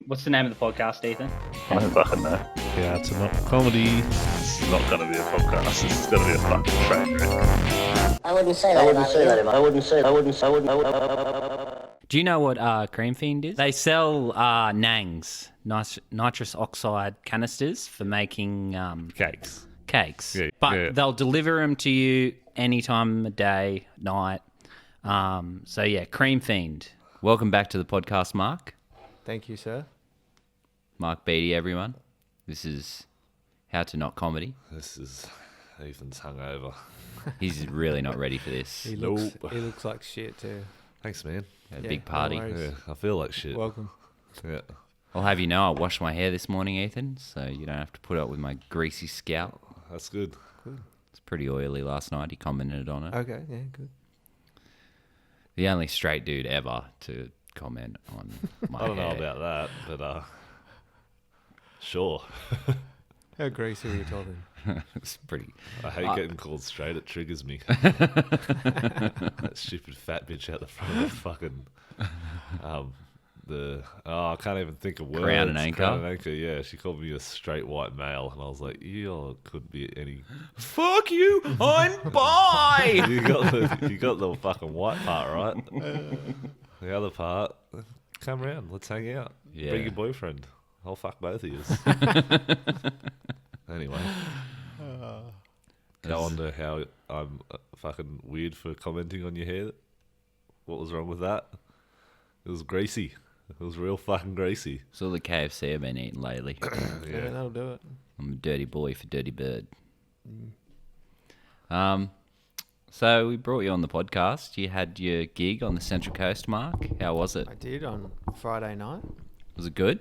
What's the name of the podcast, Ethan? I don't fucking know. Yeah, it's not comedy. It's not going to be a podcast. It's going to be a fucking train wreck. I wouldn't say that. Do you know what Cream Fiend is? They sell nangs, nitrous oxide canisters for making Cakes. Yeah, but they'll deliver them to you any time of day, night. So yeah, Cream Fiend. Welcome back to the podcast, Marc. Thank you, sir. Marc Beattie, everyone. This is How to Not Comedy. This is Ethan's hungover. He's really not ready for this. He looks like shit too. Thanks, man. A Yeah, big party. no worries. Yeah, I feel like shit. Welcome. Yeah. I'll have you know I washed my hair this morning, Ethan, so you don't have to put up with my greasy scalp. That's good. It's pretty oily last night. He commented on it. Okay, yeah, good. The only straight dude ever to comment on my I don't know hair. about that, but sure. How greasy are you talking? It's pretty... I hate getting called straight. It triggers me. That stupid fat bitch out the front of the fucking... I can't even think of words. Crown and Anchor? Crown and Anchor, yeah. She called me a straight white male, and I was like, you could be any... Fuck you! I'm bi! You got the fucking white part, right? The other part, come around. Let's hang out. Yeah. Bring your boyfriend. I'll fuck both of you. Anyway. Go on to how I'm fucking weird for commenting on your hair. What was wrong with that? It was greasy. It was real fucking greasy. It's all the KFC I've been eating lately. Yeah, that'll do it. I'm a dirty boy for Dirty Bird. So we brought you on the podcast. You had your gig on the Central Coast, Marc. How was it? I did on Friday night. Was it good?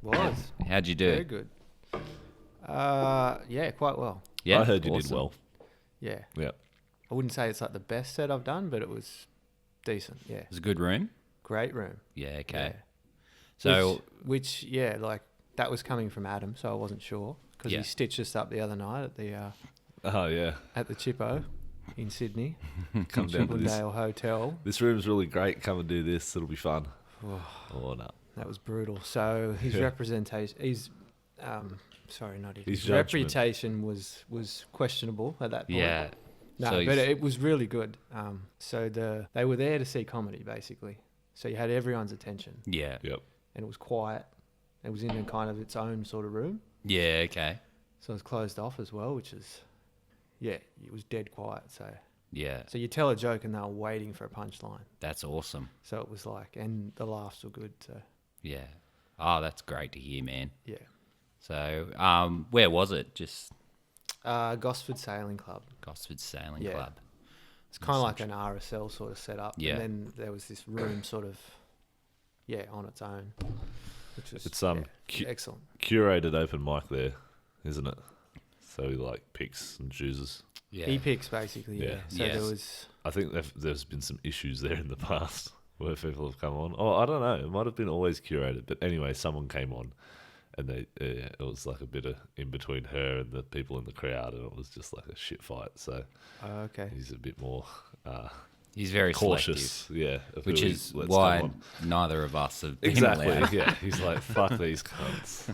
Was. How'd you do? Very good. Yeah, quite well. Yeah, I heard you did awesome. well. Yeah. Yeah. I wouldn't say it's like the best set I've done, but it was decent. Yeah. It was a good room? Great room. Yeah, okay. Yeah. So, Which, yeah, like that was coming from Adam, so I wasn't sure because Yeah. he stitched us up the other night at the Oh, yeah. Chippo in Sydney, Come down to this. Chippendale Hotel. This room's really great. Come and do this. It'll be fun. Oh, no. That was brutal. So his representation, sorry, not his His judgment. reputation was questionable at that point. yeah. No, So but he's- it was really good. So they were there to see comedy, basically. So you had everyone's attention, Yeah. Yep. and it was quiet. It was in a kind of its own sort of room, Yeah, okay. so it was closed off as well, which is, yeah, it was dead quiet. Yeah, So you tell a joke and they were waiting for a punchline. that's awesome. So it was like, and the laughs were good. So Yeah. Oh, that's great to hear, man. yeah, So, where was it? Just Gosford Sailing Club. Gosford Sailing Yeah. Club. It's kind of like an RSL sort of setup. Yeah. And then there was this room sort of, on its own. Which was It's excellent. curated open mic there, isn't it? So he like picks and chooses. Yeah. He picks basically, yeah. Yeah. So Yes. there was, I think there's been some issues there in the past where people have come on. Oh, I don't know. It might have been always curated, but anyway, someone came on, and it was like a bit of in between her and the people in the crowd, and it was just like a shit fight. So okay. he's a bit more He's very cautious, selective, yeah. of which who he is lets why come on. neither of us have been Exactly. allowed. Yeah, he's like, fuck these cunts.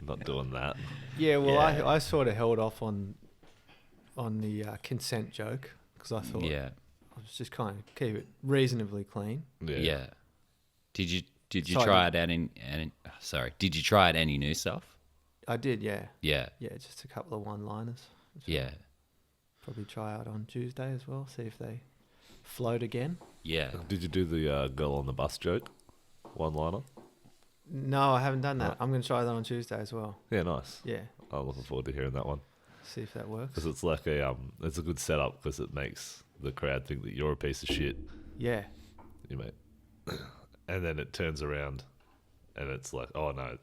Not doing that. Yeah, well, Yeah. I sort of held off on the consent joke because I thought Yeah. I was just kind of keep it reasonably clean. Yeah. Did you So I try it out did you try out any new stuff? I did, yeah. Yeah. Yeah, just a couple of one-liners. Yeah. Probably try out on Tuesday as well, see if they float again. Yeah. Did you do the girl on the bus joke? One-liner? No, I haven't done that. Right. I'm going to try that on Tuesday as well. Yeah, nice. Yeah, I'm looking forward to hearing that one. see if that works. Because it's like it's a good setup because it makes the crowd think that you're a piece of shit, Yeah, you mate. And then it turns around and it's like, oh no,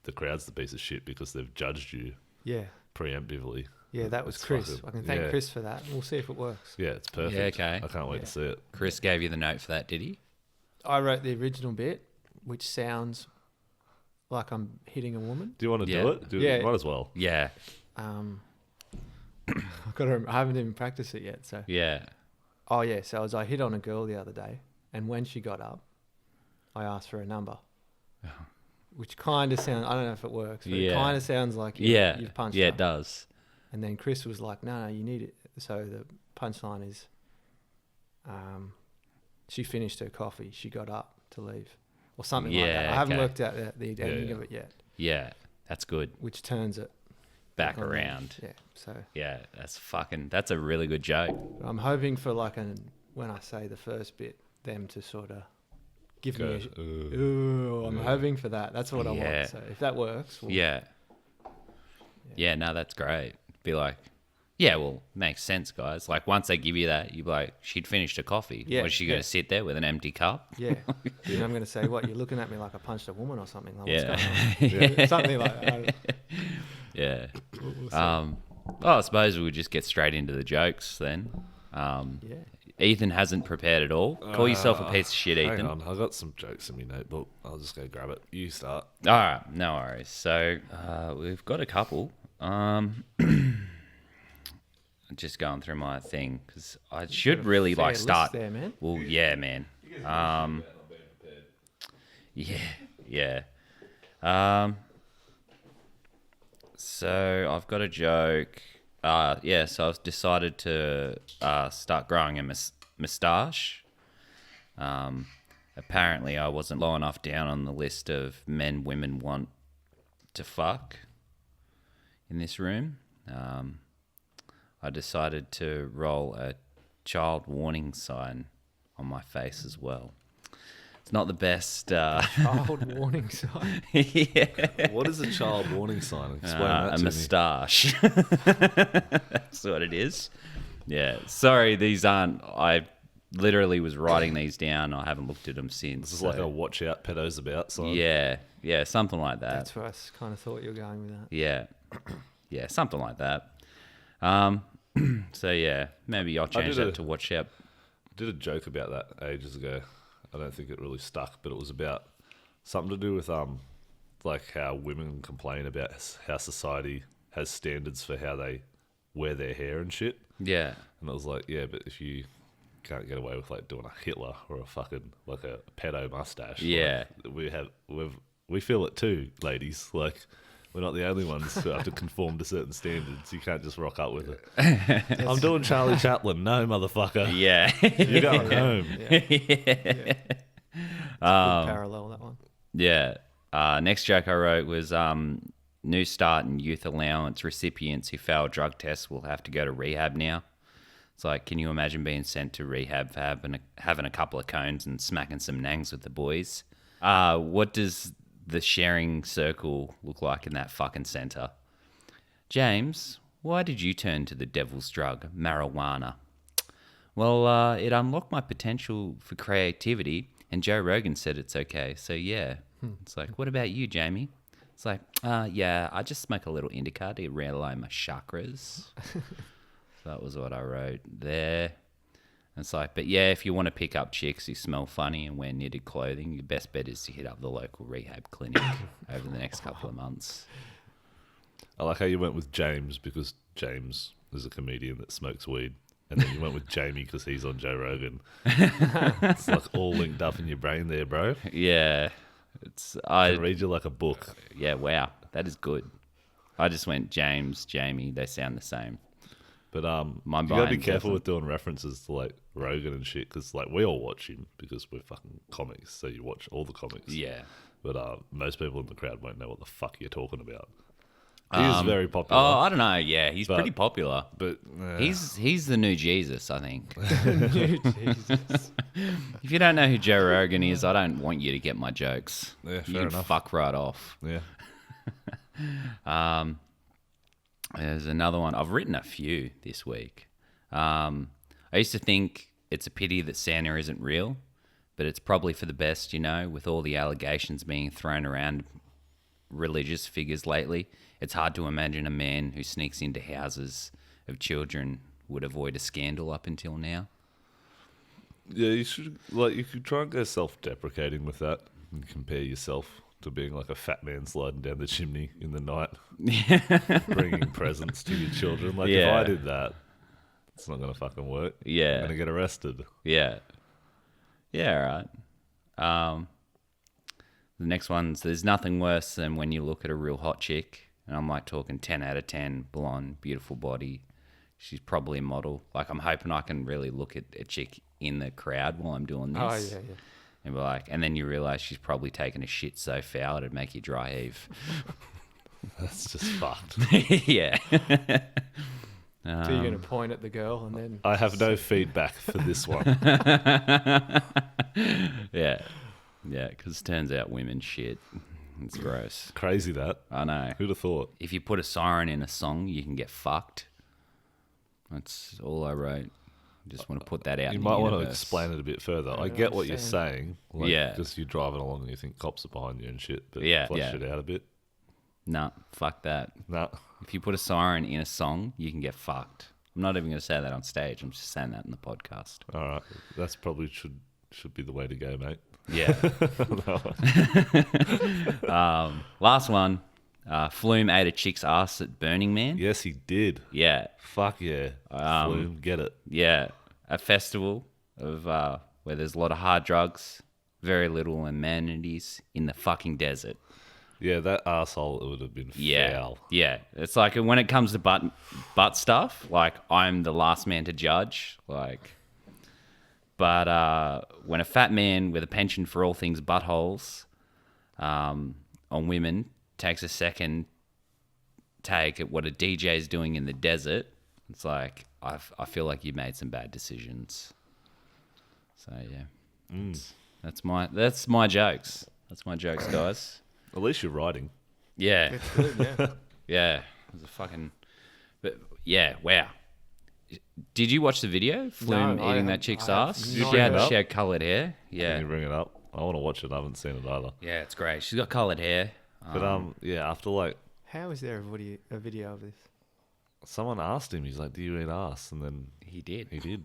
the crowd's the piece of shit because they've judged you yeah. preemptively. Yeah, that was It's Chris. fucking- I can thank yeah. Chris for that. We'll see if it works. Yeah, it's perfect. Yeah, okay. I can't wait Yeah. to see it. Chris gave you the note for that, did he? I wrote the original bit, which sounds like I'm hitting a woman. Do you want to Yeah. do it? Yeah. Might as well. Yeah. I haven't even practiced it yet. So, Yeah. oh yeah. So I hit on a girl the other day, and when she got up, I asked for a number. which kind of sounds, I don't know if it works, but Yeah. it kind of sounds like Yeah. you've punched Yeah, her. it does. And then Chris was like, no, you need it. So the punchline is, she finished her coffee. She got up to leave, or something like that. Yeah, I haven't okay. worked out the ending yeah. of it yet, Yeah, that's good. which turns it Back on them. around. Yeah. So Yeah, that's a really good joke. I'm hoping for like when I say the first bit, them to sort of give Go, me ooh, I'm hoping for that. That's what I Yeah. want. So if that works, well, Yeah. Yeah, no, that's great. Be like, yeah, well, makes sense, guys. Like, once they give you that, you'd be like, she'd finished her coffee. Yeah, Was she going yeah. to sit there with an empty cup? yeah. And I'm going to say, what, you're looking at me like I punched a woman or something? Like, Yeah. what's going on? Something like that. Yeah. We'll see. Well, I suppose we'll just get straight into the jokes then. Yeah. Ethan hasn't prepared at all. Call yourself a piece of shit, Hang Ethan. on, I got some jokes in my notebook. I'll just go grab it. You start. All right, no worries. So we've got a couple. Just going through my thing because I should really Fair like list start. there, man. Well, yeah, man. Yeah. So I've got a joke. So I've decided to start growing a moustache. Apparently, I wasn't low enough down on the list of men women want to fuck in this room. I decided to roll a child warning sign on my face as well. It's not the best. Child warning sign. Yeah. What is a child warning sign? Explain that A to me. moustache. That's what it is. Yeah. Sorry, these aren't. I literally was writing these down. I haven't looked at them since. This is like a watch out pedos about sign. Yeah, something like that. That's where I kind of thought you were going with that. Yeah, something like that. So yeah, maybe I'll change that to watch out. Did a joke about that ages ago. I don't think it really stuck, but it was about something to do with like how women complain about how society has standards for how they wear their hair and shit. Yeah, And it was like, yeah, but if you can't get away with like doing a Hitler or a fucking like a pedo mustache, Yeah. like, we feel it too, ladies. Like we're not the only ones who have to conform to certain standards. You can't just rock up with it. I'm doing Charlie Chaplin. No, motherfucker. yeah, You're going home. Yeah. Good parallel, that one. yeah. Next joke I wrote was New Start and Youth Allowance recipients who fail drug tests will have to go to rehab now. It's like, can you imagine being sent to rehab for having a couple of cones and smacking some nangs with the boys? What does the sharing circle look like in that fucking centre? James, why did you turn to the devil's drug, marijuana? Well, it unlocked my potential for creativity, and Joe Rogan said it's okay, so yeah. It's like, what about you, Jamie? It's like, yeah, I just smoke a little indica to realign my chakras. So that was what I wrote there. And it's like, but yeah, if you want to pick up chicks who smell funny and wear knitted clothing, your best bet is to hit up the local rehab clinic over the next couple of months. I like how you went with James because James is a comedian that smokes weed. And then you went with Jamie because he's on Joe Rogan. It's like all linked up in your brain there, bro. Yeah, I read you like a book. Yeah, wow, that is good. I just went James, Jamie. They sound the same. But My you gotta be mind careful doesn't. with doing references to like Rogan and shit because like we all watch him because we're fucking comics, so you watch all the comics. Yeah. But most people in the crowd won't know what the fuck you're talking about. He is very popular. Oh, I don't know. Yeah, he's But- pretty popular. but He's the new Jesus, I think. Jesus. If you don't know who Joe Rogan is, I don't want you to get my jokes. Yeah, you fair can enough. fuck right off. yeah. There's another one. I've written a few this week. I used to think it's a pity that Santa isn't real, but it's probably for the best, you know, with all the allegations being thrown around religious figures lately. It's hard to imagine a man who sneaks into houses of children would avoid a scandal up until now. Yeah, you should you could try and go self-deprecating with that and compare yourself to being like a fat man sliding down the chimney in the night, bringing presents to your children. Like if Yeah. I did that, it's not gonna fucking work. Yeah. I'm gonna get arrested. Yeah. Yeah, all right. The next one's, there's nothing worse than when you look at a real hot chick, and I'm like talking 10 out of 10, blonde, beautiful body. She's probably a model. Like, I'm hoping I can really look at a chick in the crowd while I'm doing this. Oh, yeah, yeah. And be like, and then you realise she's probably taken a shit so foul it'd make you dry heave. That's just fucked. Yeah. So you're going to point at the girl and then... I have no feedback for this one. Yeah. Yeah, because it turns out women shit. It's gross. Crazy that. I know. Who'd have thought? If you put a siren in a song, you can get fucked. That's all I wrote. Just want to put that out. You in might the want to universe. explain it a bit further. I don't get what you're understand. saying. Like, Yeah. Just you're driving along and you think cops are behind you and shit. But Yeah, flesh yeah. it out a bit. Nah, fuck that. Nah. If you put a siren in a song, you can get fucked. I'm not even going to say that on stage. I'm just saying that in the podcast. All right. That's probably should be the way to go, mate. Yeah. Last one. Flume ate a chick's ass at Burning Man. Yes, he did. Yeah. Fuck yeah. Flume, get it. Yeah. A festival of where there's a lot of hard drugs, very little amenities in the fucking desert. Yeah, that asshole, it would have been Yeah. foul. Yeah. It's like when it comes to butt stuff, like I'm the last man to judge. Like, but when a fat man with a penchant for all things buttholes on women takes a second take at what a DJ is doing in the desert, it's like I feel like you made some bad decisions. So yeah, that's my jokes. That's my jokes, guys. At least you're writing. Yeah, It's good, yeah. yeah. It was a fucking, but yeah, wow. Did you watch the video? Flume No, I eating that haven't- chick's I have ass. not She had yet. coloured hair. Can Yeah, you bring it up? I want to watch it. I haven't seen it either. yeah, it's great. She's got coloured hair. But yeah, after like How is there a video of this? someone asked him, he's like, "Do you eat ass?" And then He did. he did.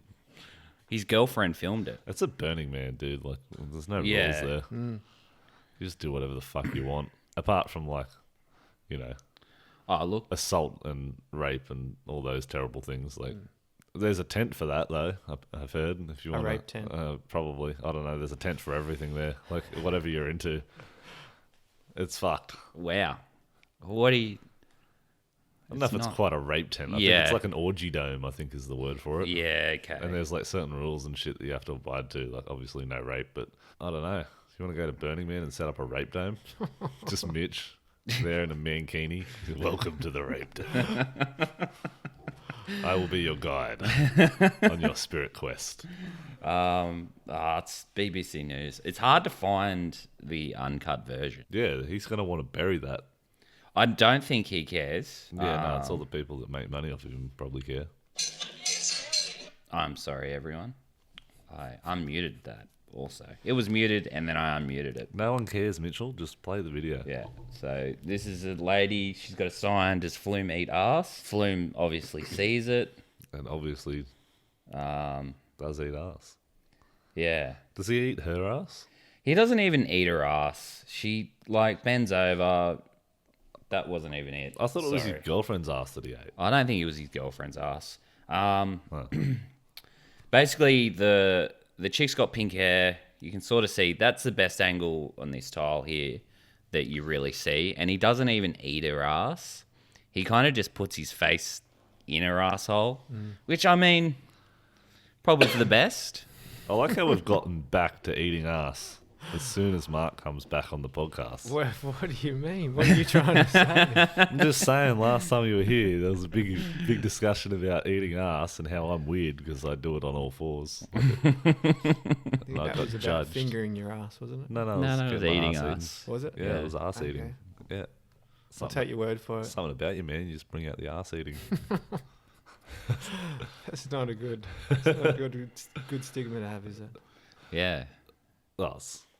His girlfriend filmed it. It's a Burning Man, dude. Like, there's no Yeah. rules there. You just do whatever the fuck you want, apart from like, Oh, look. assault and rape and all those terrible things. Like, there's a tent for that though. I've heard. If you A want rape tent? probably. I don't know. There's a tent for everything there. Like whatever you're into, it's fucked. Wow. What do you... I don't know if it's not- quite a rape tent. I think Yeah. it's like an orgy dome, I think is the word for it. Yeah, okay. And there's like certain rules and shit that you have to abide to. Like obviously no rape, but I don't know. If you want to go to Burning Man and set up a rape dome, just Mitch there in a mankini. Welcome to the rape dome. I will be your guide on your spirit quest. It's BBC News. It's hard to find the uncut version. Yeah, he's gonna want to bury that. I don't think he cares. Yeah, no, it's all the people that make money off of him probably care. I'm sorry, everyone. I unmuted that also. It was muted, and then I unmuted it. No one cares, Mitchell. Just play the video. Yeah. So this is a lady. She's got a sign. Does Flume eat ass? Flume obviously sees it. And obviously does eat ass. Yeah. Does he eat her ass? He doesn't even eat her ass. She like bends over. That wasn't even it. I thought it was Sorry. his girlfriend's ass that he ate. I don't think it was his girlfriend's ass. Oh. Basically, the chick's got pink hair. You can sort of see that's the best angle on this tile here that you really see. And he doesn't even eat her ass. He kind of just puts his face in her asshole, which I mean, probably for the best. I like how we've gotten back to eating ass as soon as Mark comes back on the podcast. What do you mean? What are you trying to say? I'm just saying, last time you were here, there was a big discussion about eating ass and how I'm weird because I do it on all fours. I think I that got was about judged. fingering your ass, wasn't it? No, No, it was getting my eating eaten. ass. Was it? Yeah, it was ass Okay. eating. Yeah. I'll Something, take your word for it. something about you, man. You just bring out the ass eating. That's not a good, it's not a good stigma to have, is it? Yeah. Oh,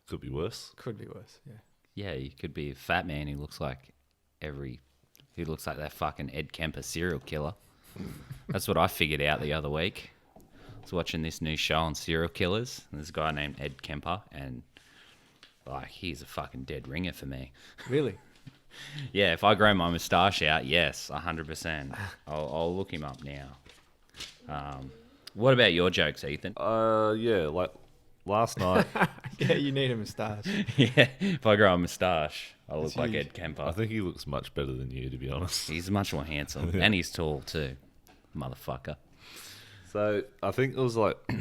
could be worse. Could be worse. Yeah. Yeah, you could be a fat man who looks like that fucking Ed Kemper serial killer. That's what I figured out the other week. I was watching this new show on serial killers, and there's a guy named Ed Kemper, and like he's a fucking dead ringer for me. Really? Yeah, if I grow my moustache out, yes, 100%. I'll look him up now. What about your jokes, Ethan? Yeah, like last night, Yeah, you need a moustache. Yeah, if I grow a moustache, I look It's like huge. Ed Kemper. I think he looks much better than you, to be honest. He's much more handsome, and he's tall too, motherfucker. So I think it was like, I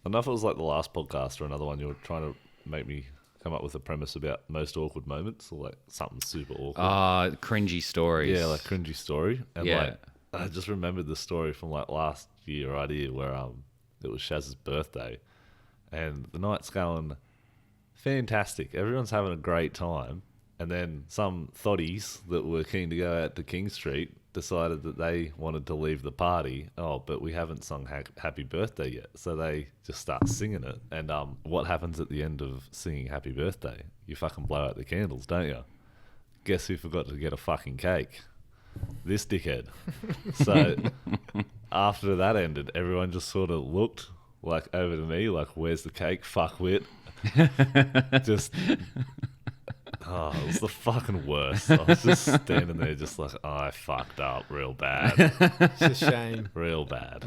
don't know if it was like the last podcast or another one. You were trying to make me come up with a premise about most awkward moments or like something super awkward. Cringy stories. Yeah, like cringy story. And Yeah. like, I just remembered the story from like last year or idea where it was Shaz's birthday, and the night's going fantastic. Everyone's having a great time, and then some thotties that were keen to go out to King Street decided that they wanted to leave the party. Oh, but we haven't sung Happy Birthday yet. So they just start singing it. And what happens at the end of singing Happy Birthday? You fucking blow out the candles, don't you? Guess who forgot to get a fucking cake? This dickhead. So after that ended, everyone just sort of looked like over to me, like, where's the cake? Fuckwit. Just... Oh, it was the fucking worst. I was just standing there just like, oh, I fucked up real bad. It's a shame. Real bad.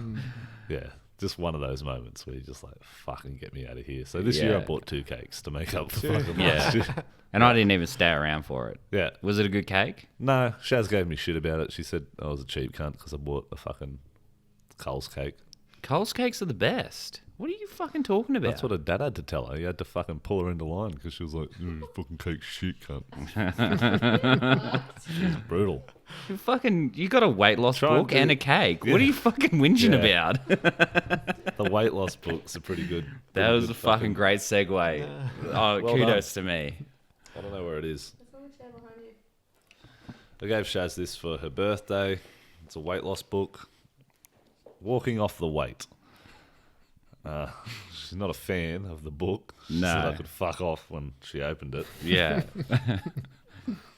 Yeah. Just one of those moments where you're just like, fucking get me out of here. So this year I Yeah. bought 2 cakes to make up for Two. fucking last Yeah. year. And I didn't even stay around for it. Yeah. Was it a good cake? No, Shaz gave me shit about it. She said I was a cheap cunt because I bought a fucking Coles cake. Coles cakes are the best. What are you fucking talking about? That's what her dad had to tell her. He had to fucking pull her into line because she was like, "You fucking cake shit, cunt." She was brutal. You got a weight loss Try and book do- and a cake. Yeah. What are you fucking whinging Yeah. about? The weight loss books are pretty good. That Pretty was good a fucking great segue. Oh, Well kudos to me. I don't know where it is. It's on the chair behind you. I gave Shaz this for her birthday. It's a weight loss book. Walking off the weight. She's not a fan of the book. She said No. I could fuck off when she opened it. Yeah.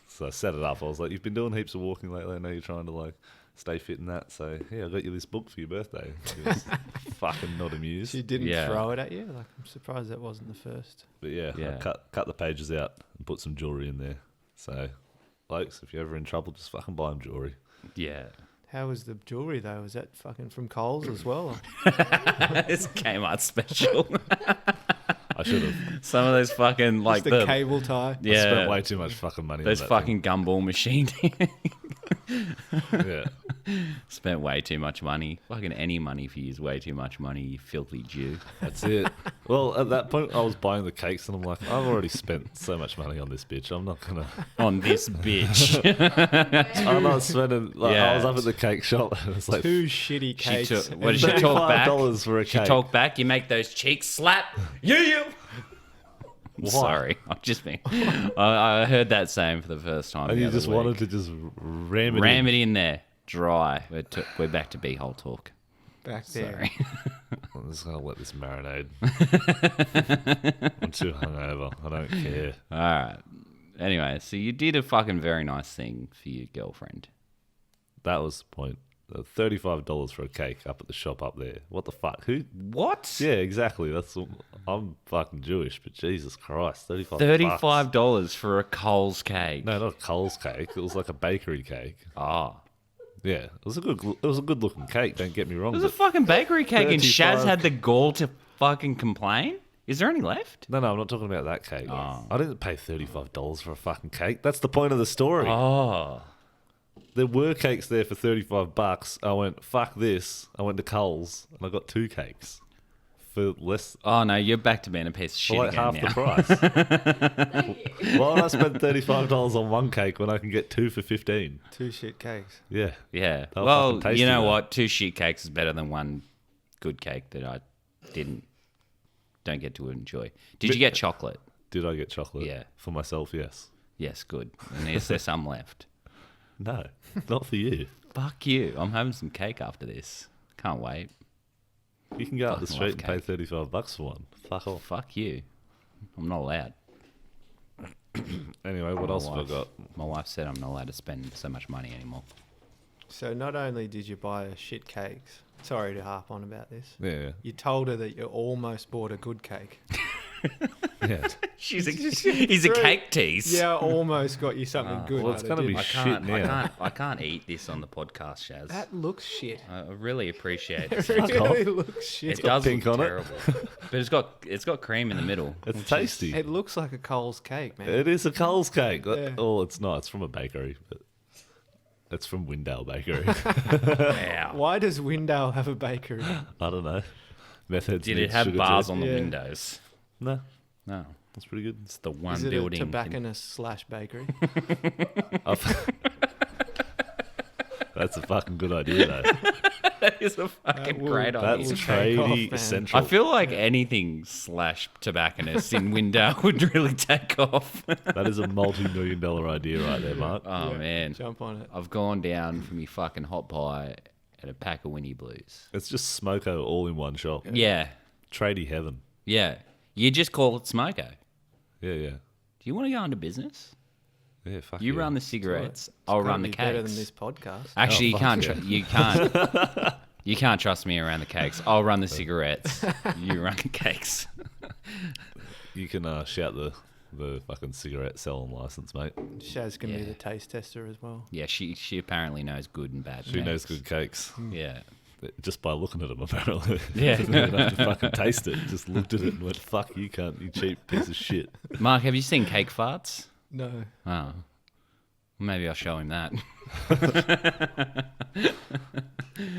So I set it up. I was like, "You've been doing heaps of walking lately. I know you're trying to like stay fit in that. So yeah, I got you this book for your birthday." She was fucking not amused. She didn't Yeah. throw it at you. Like, I'm surprised that wasn't the first. But yeah, Yeah. I cut the pages out and put some jewelry in there. So, folks, if you're ever in trouble, just fucking buy them jewelry. Yeah. How was the jewelry though? Was that fucking from Coles as well? It's Kmart special. I should have. Some of those fucking like Just the cable tie. I spent yeah, way too much fucking money those on that fucking gumball machine. thing. Yeah. Spent way too much money. Fucking any money for you is way too much money, you filthy Jew. That's it. Well, at that point, I was buying the cakes, and I'm like, I've already spent so much money on this bitch. I'm not gonna. On this bitch. I'm not spending. Like, I was Yeah. up at the cake shop, and it's like Two shitty She cakes. took, and what did she then- talk back? $35 for a She cake. talk back, you make those cheeks slap. You. Why? Sorry, I'm just being. I heard that saying for the first time. and the you other just week. wanted to just ram it. Ram in. it in there, dry. We're back to b-hole talk. back there. Sorry. I'm just gonna let this marinade. I'm too hungover. I don't care. All right. Anyway, so you did a fucking very nice thing for your girlfriend. That was the point. $35 for a cake up at the shop up there. What the fuck? Who? What? Yeah, exactly. I'm fucking Jewish, but Jesus Christ, $35. $35 for a Coles cake. No, not a Coles cake. It was like a bakery cake. Oh. Yeah, it was a good looking cake. Don't get me wrong. It was a but- fucking bakery cake, and Shaz 35. had the gall to fucking complain? Is there any left? No, I'm not talking about that cake. Oh. I didn't pay $35 for a fucking cake. That's the point of the story. Oh. There were cakes there for $35. I went, fuck this. I went to Coles and I got 2 cakes for less, Oh, no, you're back to being a piece of shit for like again half now. the price. Thank you. Why would I spend $35 on one cake when I can get 2 for $15? Two shit cakes. Yeah. Yeah. They'll Well, fucking taste you know you, though. what? 2 shit cakes is better than 1 good cake that I don't get to enjoy. Did you get chocolate? Did I get chocolate? Yeah. For myself, yes. Yes, good. And is there some left? No, not for you. Fuck you. I'm having some cake after this. Can't wait. You can go out the Fucking street and love pay $35 for one. Fuck off. Fuck you. I'm not allowed. Anyway, what else have I wife. got? My wife said I'm not allowed to spend so much money anymore. So not only did you buy her shit cakes, sorry to harp on about this, Yeah. you told her that you almost bought a good cake. Yeah. He's a cake tease. Yeah, I almost got you something good. well, it's but gonna I be didn't. shit now. I can't eat this on the podcast, Shaz. That looks shit. I really appreciate It it. really looks shit. It does pink look on it. terrible, but it's got cream in the middle. It's tasty. It looks like a Coles cake, man. It is a Coles cake. Yeah. Oh, it's not. It's from a bakery. But it's from Windale Bakery. Wow. Why does Windale have a bakery? I don't know. Methods. Did it have bars on the windows? No, No, that's pretty good. it's the one Is it building. a tobacconist/bakery? That's a fucking good idea, though. That is a fucking will- great that idea. That's will take off, tradie man. essential. I feel like anything /tobacconist in Windale would really take off. That is a multi-million-dollar idea right there, Mark. Oh Yeah, man, jump on it. I've gone down for me fucking hot pie and a pack of Winnie Blues. It's just Smoko all in one shop. Yeah, Tradie heaven. yeah. You just call it Smoko. Yeah, yeah. Do you want to go into business? Yeah, fuck You yeah. run the cigarettes. It's I'll gotta run the be better than cakes. this podcast. Actually, you fuck can't. yeah. You can't. You can't trust me around the cakes. I'll run the cigarettes. You run the cakes. You can shout the fucking cigarette selling license, mate. Shaz can be Yeah. the taste tester as well. Yeah, she apparently knows good and bad. She knows cakes. good cakes. Yeah. Just by looking at them, apparently. Yeah. Didn't even have to fucking taste it. Just looked at it and went, fuck, you can't, you cheap piece of shit. Mark, have you seen cake farts? No. Oh. Maybe I'll show him that.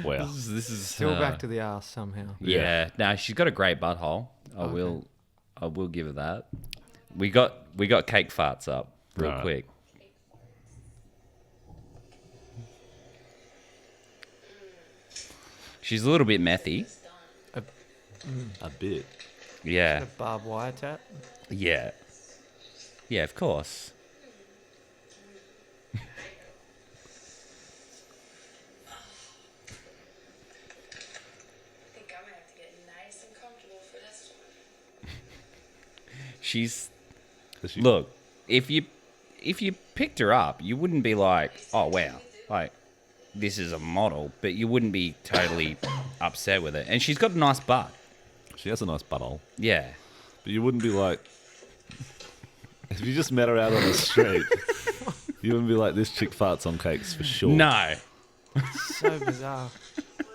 Wow. This is Still back to the arse somehow. Yeah. No, she's got a great butthole. I will give her that. We got cake farts up real Right. quick. She's a little bit methy. A bit. Yeah. A barbed wire tap. Yeah. Yeah, of course. I think I'm gonna have to get nice and comfortable for this one. She's Has she- look, if you picked her up, you wouldn't be like, oh wow, like this is a model, but you wouldn't be totally upset with it. And she's got a nice butt. She has a nice butthole. Yeah. But you wouldn't be like, if you just met her out on the street, you wouldn't be like, this chick farts on cakes for sure. No. So bizarre.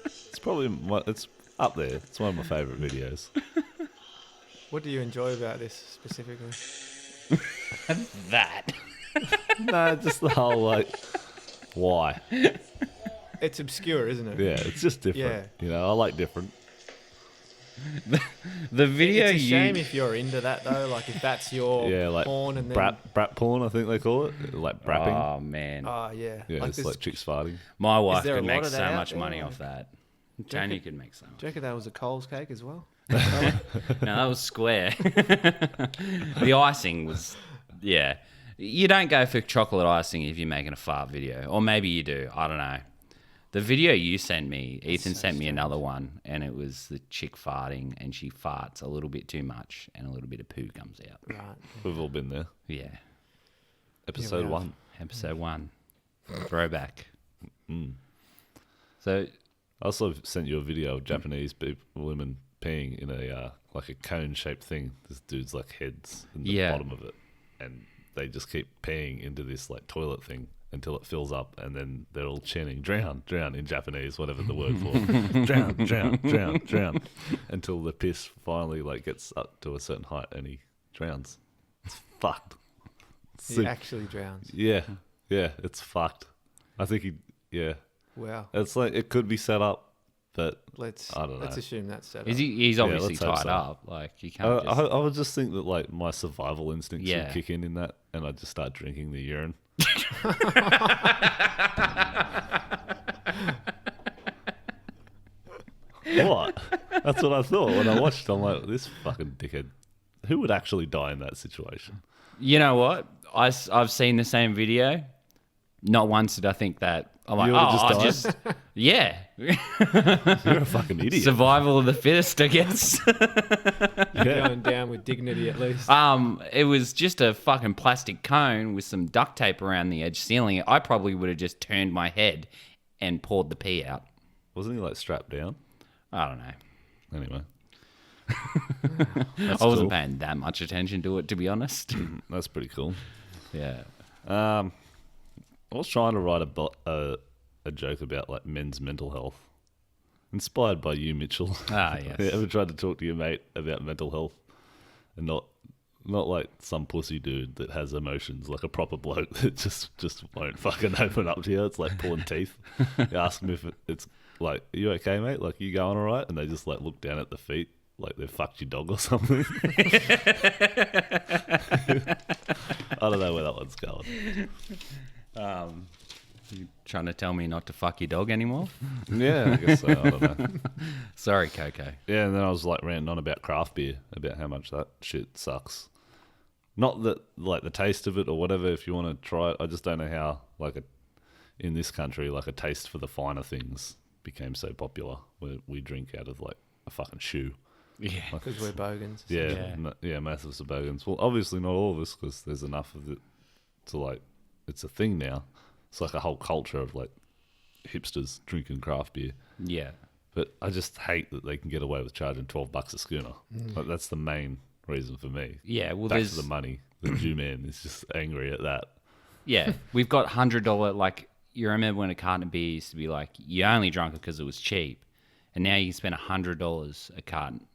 It's probably, it's up there. It's one of my favourite videos. What do you enjoy about this specifically? That. No, just the whole, like, why? It's obscure, isn't it? Yeah, it's just different. Yeah. You know, I like different. The video It's a you shame if you're into that though. Like if that's your Yeah, like porn and then brat porn, I think they call it. Like brapping. Oh man. oh yeah, yeah, it's this- like chicks farting. My wife there a could lot make of that so out much there, money or- off that. you Tony reckon- could make so much. Do you reckon that was a Coles cake as well? No, that was square. The icing was, yeah. You don't go for chocolate icing if you're making a fart video. Or maybe you do. I don't know. The video you sent me, Ethan sent me another one, and it was the chick farting, and she farts a little bit too much, and a little bit of poo comes out. Right. We've all been there. Yeah. Episode have. 1. Episode 1. Throwback. Mm. So, I also sent you a video of Japanese women peeing in a like a cone-shaped thing. This dude's like heads in the Yeah. bottom of it, and they just keep peeing into this like toilet thing until it fills up, and then they're all chanting "drown, drown" in Japanese, whatever the word for drown, drown, drown, drown, until the piss finally like gets up to a certain height and he drowns. It's fucked. He Sick. actually drowns. Yeah, it's fucked. I think yeah. Wow. It's like it could be set up, but Let's I don't know. assume that's set up. he's obviously let's hope tied so. up. Like, you can't just... I would just think that like my survival instincts Yeah. would kick in that, and I'd just start drinking the urine. What? That's what I thought when I watched. I'm like, this fucking dickhead. Who would actually die in that situation? You know what? I've seen the same video. Not once did I think that. I'm like, You would've just just yeah. You're a fucking idiot. Survival of the fittest, I guess. Going down with dignity at least. It was just a fucking plastic cone with some duct tape around the edge sealing it. I probably would have just turned my head and poured the pee out. Wasn't he like strapped down? I don't know. Anyway, I wasn't paying that much attention to it, to be honest. That's pretty cool. Yeah. I was trying to write a joke about like men's mental health, inspired by you, Mitchell. Ah, yes. You ever tried to talk to your mate about mental health, and not like some pussy dude that has emotions, like a proper bloke that just won't fucking open up to you. It's like pulling teeth. You ask them if it's like, "Are you okay, mate? Like, you going all right?" And they just like look down at the feet like they've fucked your dog or something. I don't know where that one's going. You trying to tell me not to fuck your dog anymore? Yeah, I guess so. I don't know. Sorry, Coco. Yeah, and then I was like ranting on about craft beer, about how much that shit sucks. Not that like the taste of it or whatever. If you want to try it, I just don't know how in this country like a taste for the finer things became so popular. Where we drink out of like a fucking shoe. Yeah. Because we're bogans. Yeah, massive subogans. Well, obviously not all of us, because there's enough of it to like, it's a thing now. It's like a whole culture of like hipsters drinking craft beer. Yeah. But I just hate that they can get away with charging $12 a schooner. Like, that's the main reason for me. Yeah, well, Back there's... to the money. The Jew man is just angry at that. Yeah, we've got $100, like, you remember when a carton of beer used to be like, you only drank it because it was cheap. And now you can spend $100 a carton.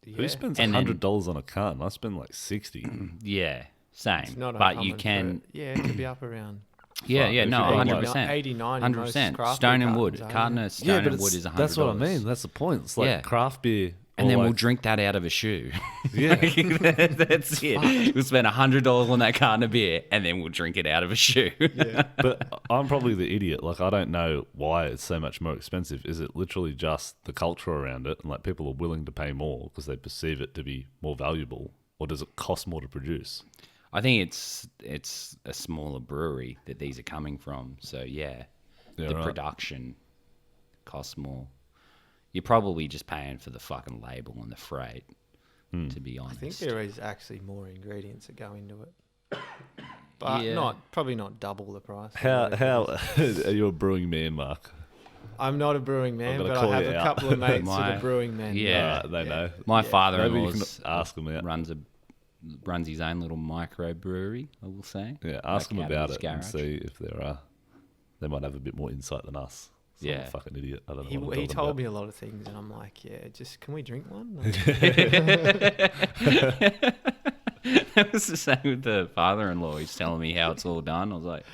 Yeah. Who spends And then- $100 on a carton? I spend like 60. Yeah, same. It's not but you uncommon can... for it to be up around Yeah, Fuck, yeah, if no, you got 100%. 89 in most 100%. craft Stone beer and wood. cartons, Carton aren't of Stone and wood is $100. That's what I mean. That's the point. It's like Yeah. craft beer. And then or we'll like- drink that out of a shoe. Yeah. That's it. We'll spend $100 on that carton of beer, and then we'll drink it out of a shoe. But I'm probably the idiot. Like, I don't know why it's so much more expensive. Is it literally just the culture around it, and like people are willing to pay more because they perceive it to be more valuable, or does it cost more to produce? I think it's a smaller brewery that these are coming from. So yeah, Yeah, the right. production costs more. You're probably just paying for the fucking label and the freight, to be I honest. think there is actually more ingredients that go into it. But Yeah. probably not double the price. How are you a brewing man, Mark? I'm not a brewing man, gotta but call I have you a out. couple of mates that My- are brewing men. yeah. They know. My Maybe you father-in-law can ask them out. runs his own little micro brewery, I will say. Yeah, ask Like them out of about his it and garage. see if they might have a bit more insight than us. So I'm Yeah. a fucking idiot. I don't know. He told me a lot of things, and I'm like, yeah, just can we drink one? That was the same with the father-in-law. He's telling me how it's all done. I was like,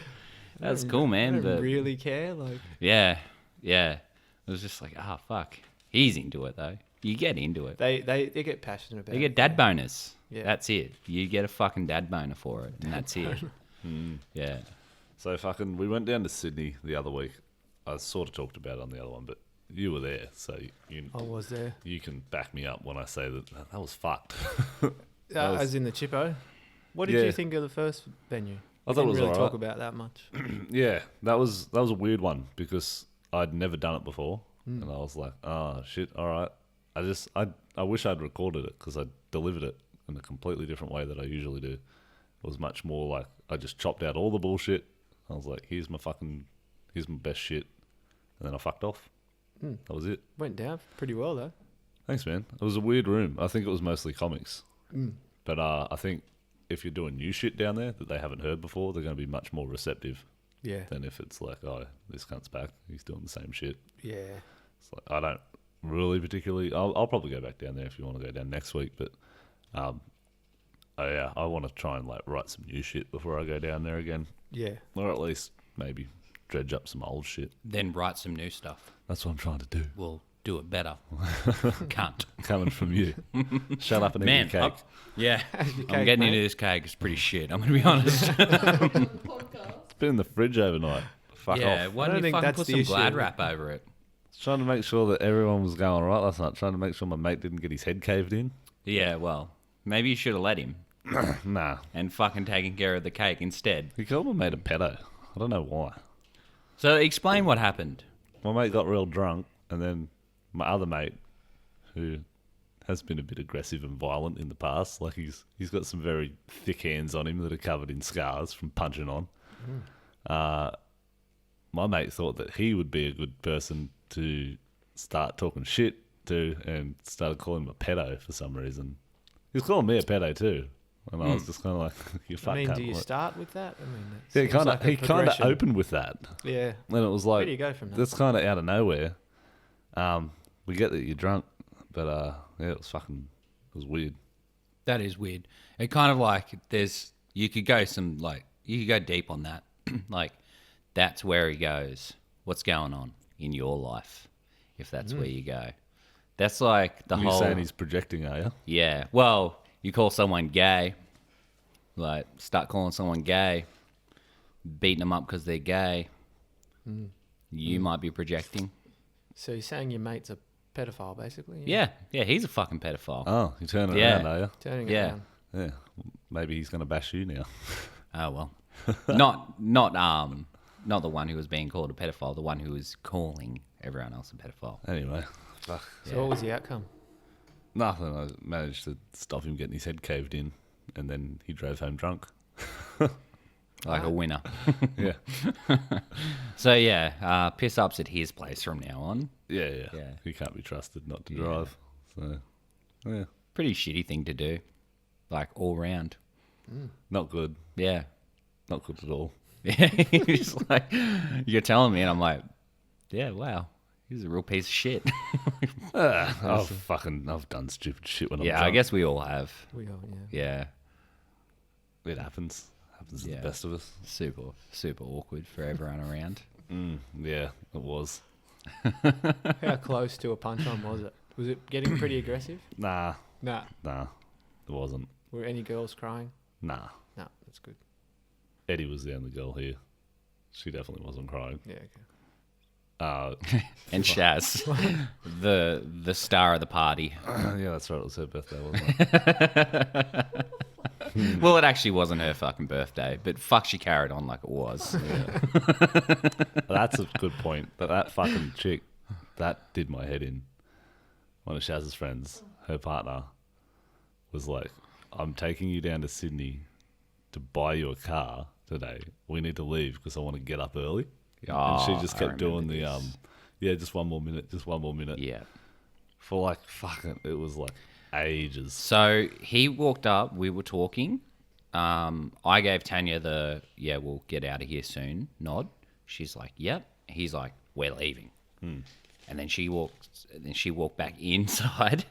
that's cool, I man. don't But really care. Like, yeah. It was just like, fuck. He's into it, though. You get into it. they get passionate about You it. get dad bonus. Yeah. That's it. You get a fucking dad boner for it, and that's it. Yeah. So we went down to Sydney the other week. I sort of talked about it on the other one, but you were there, so I was there. you can back me up when I say that was fucked. As in the Chippo. What did Yeah. you think of the first venue? I thought it Didn't was really alright. talk about that much. Yeah, that was a weird one because I'd never done it before, and I was like, oh shit, all right. I wish I'd recorded it because I delivered it in a completely different way that I usually do. It was much more like I just chopped out all the bullshit. I was like, here's my best shit, and then I fucked off. That was it. Went down pretty well though. Thanks, man. It was a weird room. I think it was mostly comics, but I think if you're doing new shit down there that they haven't heard before, they're going to be much more receptive Yeah. than if it's like, oh, this cunt's back. He's doing the same shit. Yeah. It's like, I don't really particularly. I'll probably go back down there if you want to go down next week. But I want to try and like write some new shit before I go down there again, Yeah. or at least maybe dredge up some old shit. Then write some new stuff. That's what I'm trying to do. We'll do it better. Can't. Coming from you, shut up and eat Man, your cake. yeah. How's your I'm cake, getting mate? into this cake. It's pretty shit. I'm going to be honest. It's been in the fridge overnight. Fuck yeah, off. why I don't don't you think fucking that's put the some issue. Glad wrap over it? Trying to make sure that everyone was going all right last night. Trying to make sure my mate didn't get his head caved in. Yeah, well, maybe you should have let him Nah, and fucking taken care of the cake instead. he called my mate a pedo. I don't know why. So explain what happened. My mate got real drunk, and then my other mate, who has been a bit aggressive and violent in the past, like he's got some very thick hands on him that are covered in scars from punching on. My mate thought that he would be a good person to start talking shit too and started calling him a pedo for some reason. He was calling me a pedo too. And I was just kind of like, you fuck I mean, cunt, do you what?" start with that? I mean, that Yeah, seems kind of. like a He kind of progression. opened with that, Yeah. and it was Where like, do you go from that? that's kind of out of nowhere. We get that you're drunk, but yeah, it was weird. That is weird. It kind of like you could go deep on that. Like that's where he goes. What's going on in your life? If that's where you go, that's like the You're whole. saying he's projecting, are you? Yeah. Well, you call someone gay, like start calling someone gay, beating them up because they're gay. You might be projecting. So you're saying your mate's a pedophile, basically? Yeah. Yeah. He's a fucking pedophile. Oh, you turn it Yeah. around, are you? Turning Yeah. it around. Yeah. Maybe he's going to bash you now. Oh well, not the one who was being called a pedophile. The one who was calling everyone else a pedophile. Anyway, fuck. So what was the outcome? Nothing. I managed to stop him getting his head caved in, and then he drove home drunk. Like a winner. Yeah. So yeah, piss ups at his place from now on. Yeah. Yeah. He can't be trusted not to drive. So, yeah. Pretty shitty thing to do, like all round. Not good. Yeah. Not good at all. Yeah, he's like, you're telling me, and I'm like, yeah, wow, he's a real piece of shit. I've done stupid shit when I'm Yeah, drunk. I guess we all have. We all, yeah. Yeah, It happens. Happens to Yeah. the best of us. super awkward for everyone around. Yeah, it was. How close to a punch on was it? Was it getting pretty aggressive? Nah, Nah. it wasn't. Were any girls crying? Nah. No, that's good. Eddie was the only girl here. She definitely wasn't crying. Yeah, okay. And Shaz, the star of the party. Yeah, that's right. It was her birthday, wasn't it? Well, it actually wasn't her fucking birthday, but fuck, she carried on like it was. That's a good point. But that fucking chick, that did my head in. One of Shaz's friends, her partner, was like, I'm taking you down to Sydney to buy you a car today. We need to leave because I want to get up early. And she just I kept doing remember the, this. yeah, just one more minute, just one more minute. Yeah. For like, fucking, it was like ages. So he walked up. We were talking. I gave Tanya the we'll get out of here soon nod. She's like, yep. He's like, we're leaving. And then she walked back inside,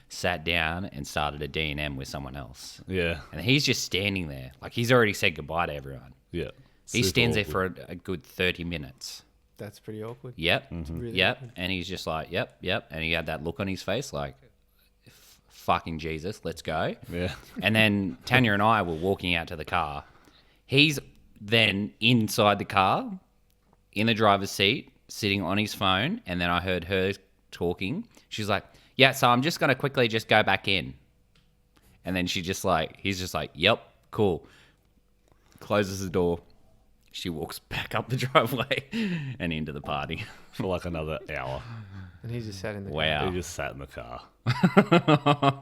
sat down, and started a D&M with someone else. Yeah, And he's just standing there, like he's already said goodbye to everyone. yeah. He Super stands awkward. there for a good 30 minutes. That's pretty awkward. Yep. Really Yep. awkward. And he's just like, yep. And he had that look on his face like, fucking Jesus, let's go. Yeah. And then Tanya and I were walking out to the car. He's then inside the car, in the driver's seat, sitting on his phone. And then I heard her talking. She's like, yeah, so I'm just going to quickly just go back in. And then he's just like, yep, cool. Closes the door. She walks back up the driveway and into the party. For like another hour. And he just sat in the car. Wow. He just sat in the car.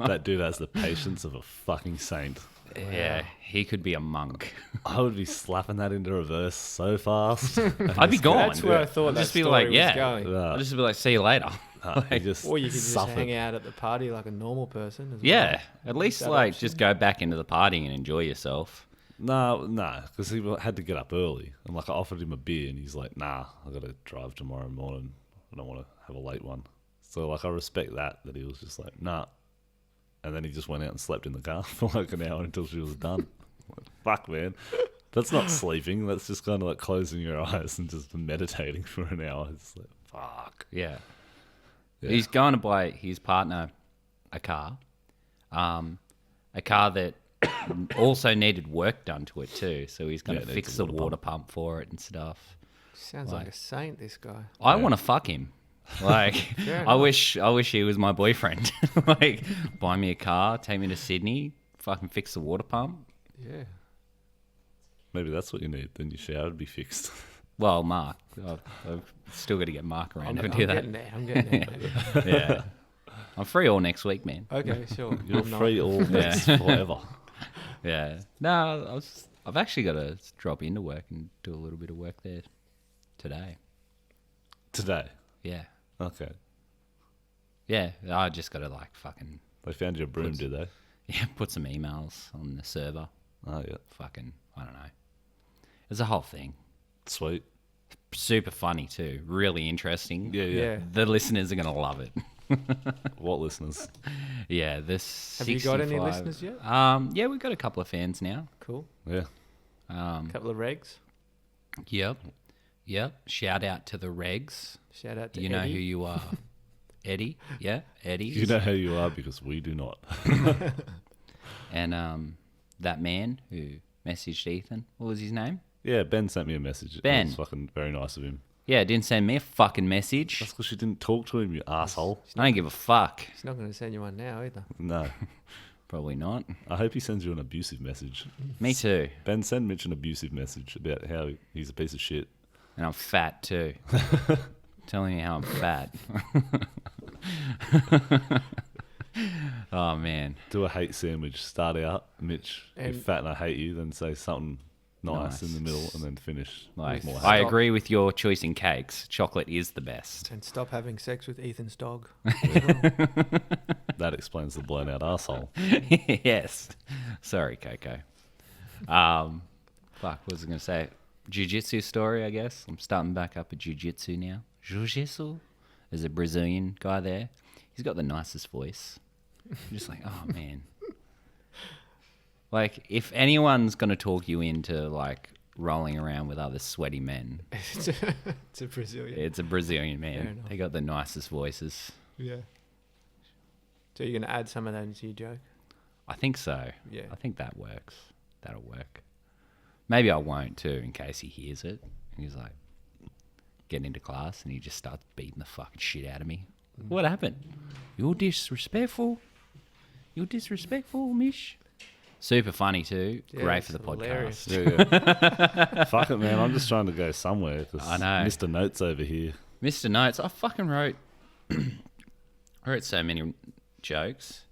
That dude has the patience of a fucking saint. Yeah, he could be a monk. I would be slapping that into reverse so fast. I'd be gone. That's where I thought I'd that just be story like, was yeah. going. I'd just be like, see you later. He just Or you could just suffered. hang out at the party like a normal person. As well. Yeah, at least That like option. just go back into the party and enjoy yourself. No, because he had to get up early. And like I offered him a beer and he's like, nah, I got to drive tomorrow morning. I don't want to have a late one. So like I respect that he was just like, nah. And then he just went out and slept in the car for like an hour until she was done. Like, fuck, man. That's not sleeping. That's just kind of like closing your eyes and just meditating for an hour. It's like, fuck. Yeah. Yeah. He's going to buy his partner a car that also needed work done to it too. So he's going Yeah, to it fix needs the a water water pump for it and stuff. Sounds like a saint, this guy. I want to fuck him. Like, Fair I enough. wish he was my boyfriend. Like, buy me a car, take me to Sydney, fucking fix the water pump. Yeah. Maybe that's what you need. Then your shower would be fixed. Well, Marc, I've still got to get Marc around to do that. Getting there. I'm getting there. Maybe. Yeah, I'm free all next week, man. Okay, sure. You're I'm not. free all this forever. Yeah, no, I've actually got to drop into work and do a little bit of work there today. Today. Yeah, Okay. Yeah, I just got to like fucking They found your broom, did they? put some emails on the server. Oh, yeah. Fucking, I don't know. It's a whole thing. Sweet. Super funny too. Really interesting. Yeah, yeah. Yeah. The listeners are going to love it. What listeners? Yeah, this. Have you got any listeners yet? Yeah, we've got a couple of fans now. Cool. Yeah. Couple of regs. Yep. Shout out to the regs. Shout out to You know Eddie. who you are. Eddie. Yeah, Eddie. You know who you are because we do not. And that man who messaged Ethan. What was his name? Yeah, Ben sent me a message. Ben. It was fucking very nice of him. Yeah, didn't send me a fucking message. That's because you didn't talk to him, you asshole. I don't give a fuck. He's not going to send you one now either. No. Probably not. I hope he sends you an abusive message. Me too. Ben, send Mitch an abusive message about how he's a piece of shit. And I'm fat too. Telling me how I'm fat. Oh, man. Do a hate sandwich. Start out, Mitch, you're And- fat and I hate you. Then say something nice Nice. in the middle and then finish. Like, with more I hate. agree with your choice in cakes. Chocolate is the best. And stop having sex with Ethan's dog. That explains the blown out asshole. Yes. Sorry, Coco. Fuck, what was I going to say? Jiu-jitsu story, I guess. I'm starting back up at jiu-jitsu now. Jiu-jitsu. There's a Brazilian guy there. He's got the nicest voice. I'm just like, oh, man. Like, if anyone's going to talk you into, like, rolling around with other sweaty men, It's a Brazilian. it's a Brazilian Fair man. enough. They got the nicest voices. Yeah. So you're going to add some of that into your joke? I think so. Yeah. I think that works. That'll work. Maybe I won't too, in case he hears it. And he's like, getting into class, and he just starts beating the fucking shit out of me. What happened? You're disrespectful. You're disrespectful, Mish. Super funny too. Yeah, Great it's for the hilarious. podcast. Yeah. Fuck it, man. I'm just trying to go somewhere. 'Cause I know. Mr. Notes over here. Mr. Notes, I fucking wrote so many jokes.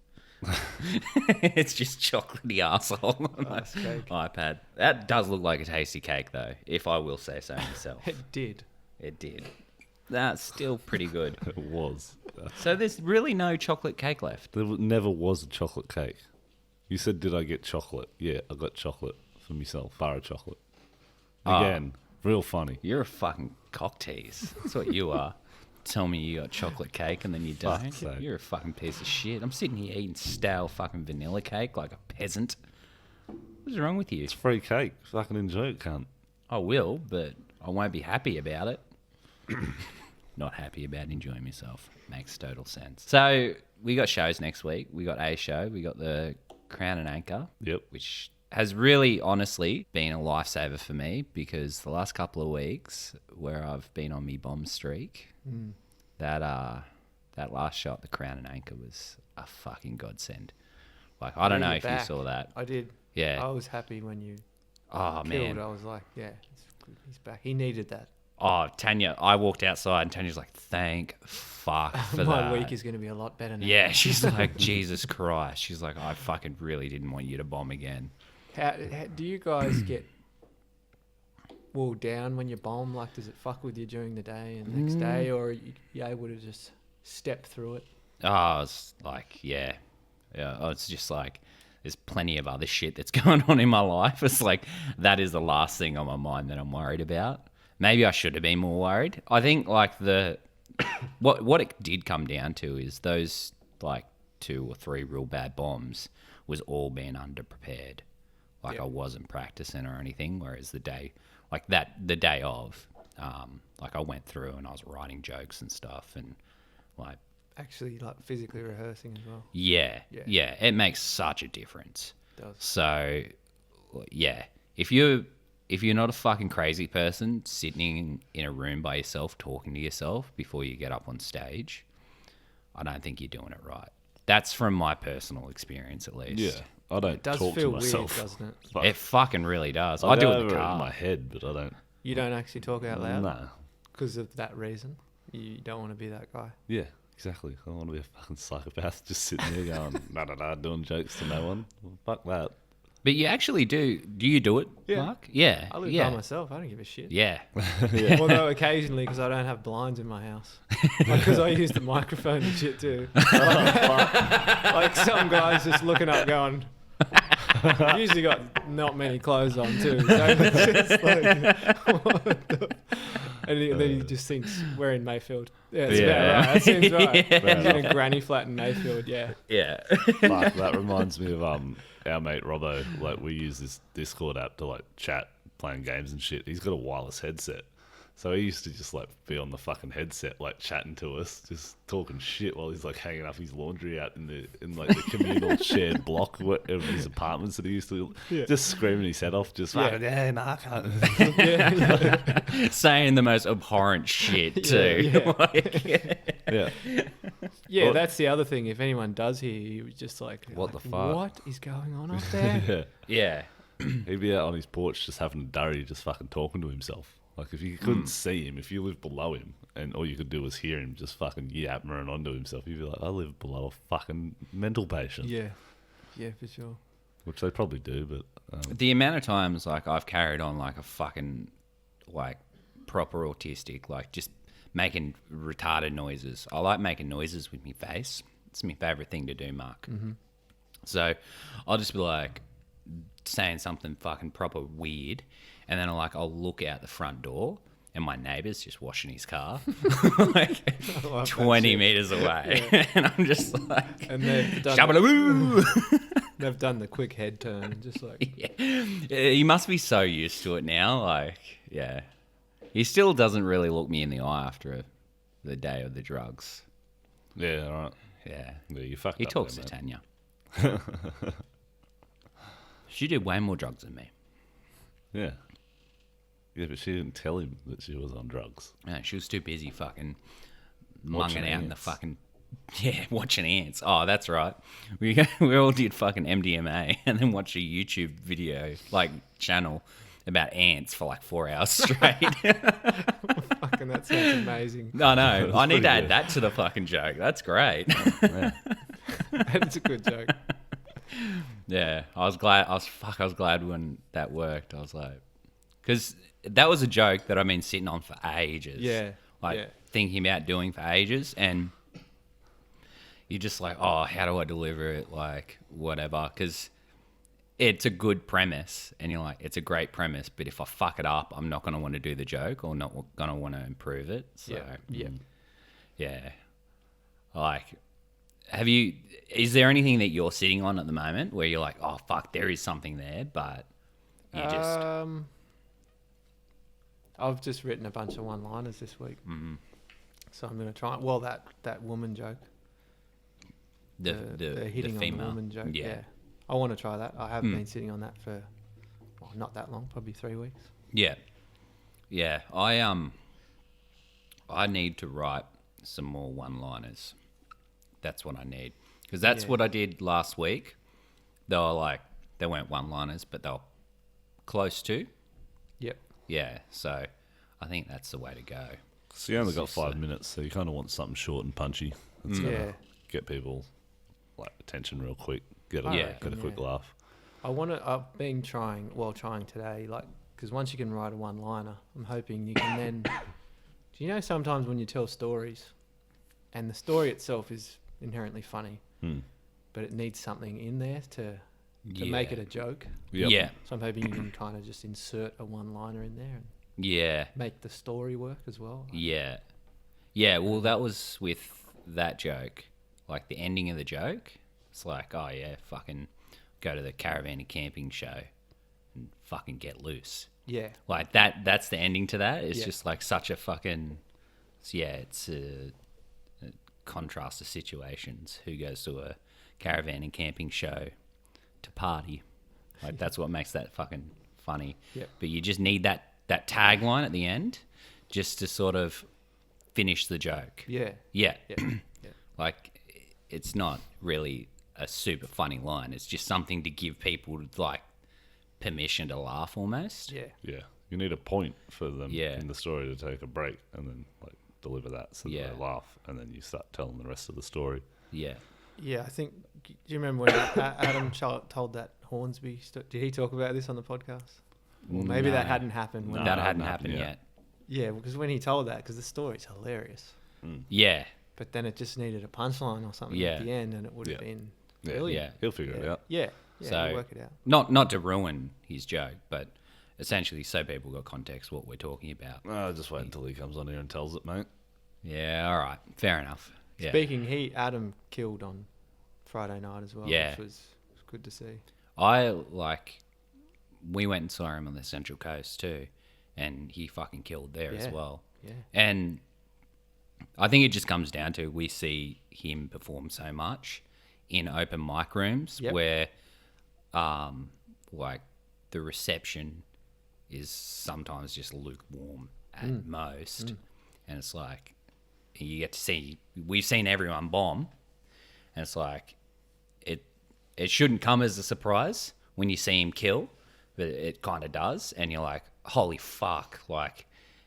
It's just chocolatey asshole on my Nice cake. iPad. That does look like a tasty cake, though, if I will say so myself. It did. It did. That's still pretty good. It was. So there's really no chocolate cake left. There never was a chocolate cake. You said, did I get chocolate? Yeah, I got chocolate for myself. Bar of chocolate. Again, real funny. You're a fucking cock tease. That's what you are. Tell me you got chocolate cake and then you don't. Fuck's sake. You're a fucking piece of shit. I'm sitting here eating stale fucking vanilla cake like a peasant. What's wrong with you? It's free cake. Fucking enjoy it, cunt. I will, but I won't be happy about it. Not happy about enjoying myself. Makes total sense. So we got shows next week. We got a show. We got the Crown and Anchor, Yep. which has really, honestly, been a lifesaver for me because the last couple of weeks where I've been on me bomb streak, that last shot, the Crown and Anchor, was a fucking godsend. Like, I don't know You're if you back. saw that. I did. Yeah. I was happy when you Oh, killed. man. I was like, yeah, he's back. He needed that. Oh, Tanya, I walked outside and Tanya's like, thank fuck for My that. week is going to be a lot better now. Yeah, she's like, Jesus Christ. She's like, I fucking really didn't want you to bomb again. How do you guys get walled down when you bomb? Like, does it fuck with you during the day and next day, or are you able to just step through it? Oh, it's like, yeah. Oh, it's just like, there's plenty of other shit that's going on in my life. It's like, that is the last thing on my mind that I'm worried about. Maybe I should have been more worried. I think, like, what it did come down to is those, like, 2 or 3 real bad bombs was all being underprepared. Like, Yep. I wasn't practicing or anything, whereas the day of, like, I went through and I was writing jokes and stuff, and, like, Actually, like physically rehearsing as well. yeah, Yeah. it makes such a difference. It does. So, yeah, if you're not a fucking crazy person sitting in a room by yourself talking to yourself before you get up on stage, I don't think you're doing it right. That's from my personal experience, at least. Yeah. I don't It does talk to feel weird, myself. doesn't it? Fuck. It fucking really does. I I do go it in over the it car. in my head, but I don't. You don't actually talk out loud No. because of that reason. You don't want to be that guy. Yeah, exactly. I don't want to be a fucking psychopath just sitting there going, nah, doing jokes to no one. Well, fuck that. But you actually do. Do you do it, Yeah. Mark? Yeah. I live yeah. by myself. I don't give a shit. Yeah. Although occasionally, because I don't have blinds in my house, because I use the microphone and shit too. Like some guys just looking up, going. I've usually got not many clothes on too. So it's just like, what the- and then he just thinks we're in Mayfield. Yeah, it's about right. That seems right. He's in a granny flat in Mayfield. Yeah. Yeah. Fuck, that reminds me of our mate Robbo. Like, we use this Discord app to like chat, playing games and shit. He's got a wireless headset, so he used to just like be on the fucking headset, like chatting to us, just talking shit while he's like hanging up his laundry out in like the communal shared block of his apartments that he used to just screaming his head off, just fucking nah, I can't. Saying the most abhorrent shit too. Yeah. Like, Yeah. Yeah, Well- that's the other thing. If anyone does hear, he was just like, What the fuck? What is going on up there? Yeah. yeah. He'd be out on his porch just having a durry, just fucking talking to himself. Like, if you couldn't see him, if you lived below him, and all you could do was hear him just fucking yammering onto himself, you'd be like, I live below a fucking mental patient. Yeah, yeah, for sure. Which they probably do, but... The amount of times like I've carried on like a fucking like proper autistic, like just making retarded noises. I like making noises with my face. It's my favorite thing to do, Mark. Mm-hmm. So I'll just be like saying something fucking proper weird, and then I'll look out the front door, and my neighbour's just washing his car, like 20 meters away, and I'm just like, And they've done, "Shabba-daboo!" they've done the quick head turn, just like, Yeah. He must be so used to it now. Like, yeah. He still doesn't really look me in the eye after the day of the drugs. Yeah, all right. Yeah. Yeah, you fucked He up talks there, to mate. Tanya. She did way more drugs than me. Yeah. Yeah, but she didn't tell him that she was on drugs. No, she was too busy fucking Watching munging out in the ants. fucking... Yeah, watching ants. Oh, that's right. We all did fucking MDMA and then watched a YouTube video, like, channel about ants for like 4 hours straight. fucking, that sounds amazing. No, I need pretty to add good. that to the fucking joke. That's great. It's a good joke. Yeah, I was glad when that worked. I was like, because that was a joke that I've been sitting on for ages. Yeah, Like, yeah. thinking about doing for ages. And you're just like, oh, how do I deliver it? Like, whatever. Because it's a good premise. And you're like, it's a great premise. But if I fuck it up, I'm not going to want to do the joke or not going to want to improve it. So, yeah. Like, is there anything that you're sitting on at the moment where you're like, oh, fuck, there is something there, but you just... I've just written a bunch of one-liners this week. Mm-hmm. So I'm going to try... Well, that woman joke. The hitting on female. the woman joke. Yeah. Yeah. I want to try that. I have been sitting on that for not that long, probably 3 weeks. Yeah. Yeah. I need to write some more one-liners. That's what I need. Because that's what I did last week. They weren't one-liners, but they were close to. Yep. Yeah. So I think that's the way to go. So you only got 5 minutes, so you kind of want something short and punchy. It's going Yeah. to get people like attention real quick. Get I a reckon, quick laugh. I've been trying today, like, because once you can write a one-liner, I'm hoping you can then... Do you know sometimes when you tell stories, and the story itself is inherently funny, but it needs something in there to make it a joke? Yep. Yeah. So I'm hoping you can kind of just insert a one-liner in there and Yeah. make the story work as well. Yeah. Yeah, well, that was with that joke. Like, the ending of the joke, it's like, oh, yeah, fucking go to the caravan and camping show and fucking get loose. Yeah. Like, that's the ending to that. It's Yeah. just, like, such a fucking... It's a contrast of situations. Who goes to a caravan and camping show to party? Like, that's what makes that fucking funny. Yeah. But you just need that tagline at the end just to sort of finish the joke. Yeah. Yeah. Yeah. Like, it's not really a super funny line. It's just something to give people, like, permission to laugh almost. Yeah. Yeah. You need a point for them Yeah. in the story to take a break and then like deliver that so that Yeah. they laugh, and then you start telling the rest of the story. Yeah. Yeah, I think... Do you remember when Adam told that Hornsby. Did he talk about this on the podcast? Or maybe that No. hadn't happened. When No. That I hadn't haven't happened yet. yet. Yeah, because when he told that, because the story's hilarious. Yeah. But then it just needed a punchline or something Yeah. at the end, and it would have Yeah. been Yeah, brilliant. Yeah. He'll figure it out. Yeah, So- he'll work it out. Not to ruin his joke, but essentially so people got context what we're talking about. Just wait until he comes on here and tells it, mate. Yeah, all right. Fair enough. Yeah. Speaking, Adam killed on Friday night as well, Yeah. which was good to see. We went and saw him on the Central Coast too, and he fucking killed there as Yeah. well. Yeah. And I think it just comes down to we see him perform so much in open mic rooms Yep. where, like, the reception is sometimes just lukewarm at most, and it's like you get to see. We've seen everyone bomb, and it's like it shouldn't come as a surprise when you see him kill, but it kind of does, and you're like, holy fuck, like.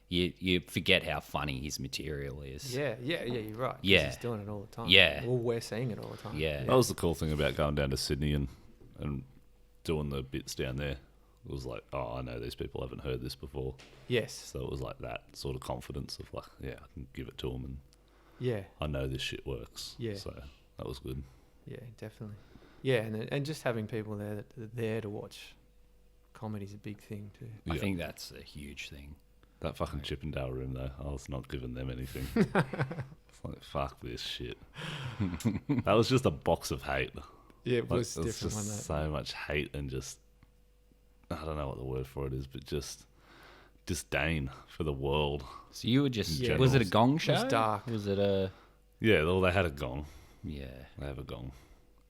You forget how funny his material is. Yeah, you're right. 'cause Yeah. he's doing it all the time. Yeah. Well, we're seeing it all the time. Yeah. That was the cool thing about going down to Sydney and doing the bits down there. It was like, oh, I know these people haven't heard this before. Yes. So it was like that sort of confidence of like, yeah, I can give it to them and Yeah. I know this shit works. Yeah. So that was good. Yeah, definitely. Yeah, and just having people there that are there to watch comedy's a big thing too. I Yeah. think that's a huge thing. That fucking Chippendale room though, I was not giving them anything. It's like, fuck this shit. That was just a box of hate. Yeah, it Like, was it's different just one that. so much hate and just, I don't know what the word for it is, but just disdain for the world. So you were just Yeah. was it a gong It show? was dark. Was it a Yeah, well, they had a gong. yeah? They have a gong.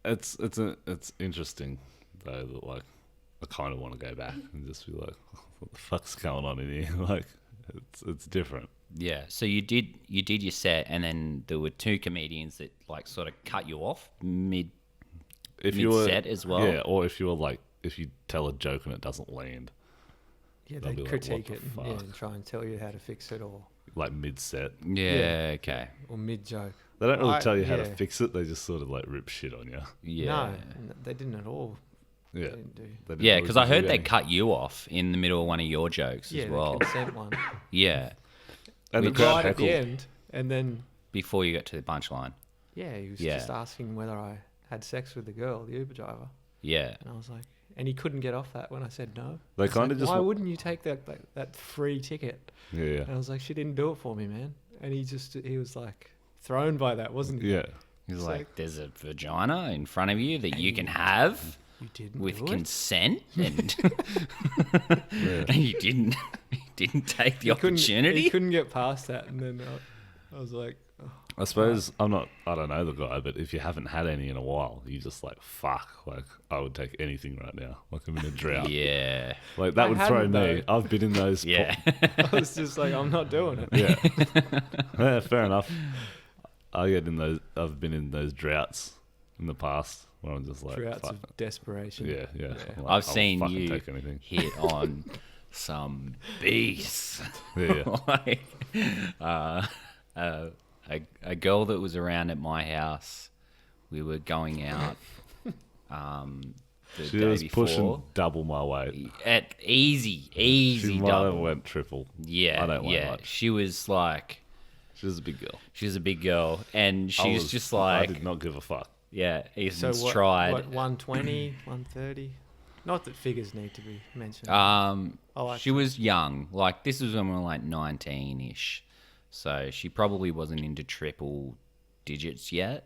It's interesting though that like I kind of want to go back and just be like, what the fuck's going on in here? Like, it's different. Yeah. So you did your set, and then there were two comedians that like sort of cut you off mid. If you were Mid-set as well? yeah, or if you were like, if you tell a joke and it doesn't land, Yeah, they'll they be like, critique what it the and, fuck? and try and tell you how to fix it or like mid-set, Yeah. Okay. mid joke. they don't really tell you how to yeah. fix it. They just sort of like rip shit on you. Yeah. No, they didn't at all. Yeah, They didn't do. They didn't Yeah, really because I give you heard they any. cut you off in the middle of one of your jokes Yeah, as the well. consent one. Yeah. And the Which- crowd Right at the heckled. end, and then Before you got to the punchline. yeah, he was Yeah. just asking whether I had sex with the girl, the Uber driver, Yeah. and I was like, and he couldn't get off that when I said no. They I was kind like, of just why wouldn't you take that free ticket? yeah, And I was like, she didn't do it for me, man. And he was like thrown by that, wasn't he? yeah. He's It's like, like- there's a vagina in front of you that you can have You didn't with do it? consent, and and you didn't take the He opportunity. couldn't get past that, and then I was like, oh, I suppose I don't know the guy, but if you haven't had any in a while, you just like, fuck, like I would take anything right now. Like I'm in a drought. Yeah. Like that I would throw hadn't, me. I've been in those. Yeah. I was just like, I'm not doing it. Yeah. Yeah, fair enough. I've been in those droughts in the past where I'm just like, Droughts fuck. of desperation. Yeah. I'm like, I've I'll seen fucking you take anything. hit on some beasts. Yeah. Like a girl that was around at my house. We were going out the She day was before. pushing double my weight. At easy She might have double. went triple. Yeah, I don't weigh yeah. much. She was like, She was a big girl. she was a big girl, and I she was just like, I did not give a fuck. yeah. So Ethan's what, tried. what 120, 130? Not that figures need to be mentioned. I like she was young. Like this was when we were like 19-ish, so she probably wasn't into triple digits yet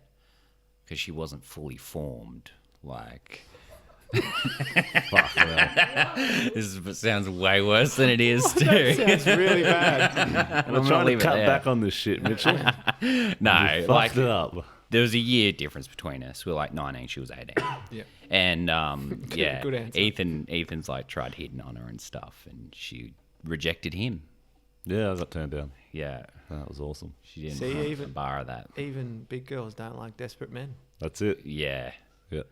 because she wasn't fully formed. Like Fuck, man. sounds way worse than it is too. Sounds really bad. I'm trying to cut back on this shit, Mitchell. No, Fucked like it up. there was a year difference between us. We were like 19, she was 18. Yeah. And yeah, good answer. Ethan's like tried hitting on her and stuff, and she rejected him. Yeah, I got turned down. Yeah, That was awesome. she didn't See, want even- the bar of that. Even big girls don't like desperate men. That's it. Yeah, Yeah.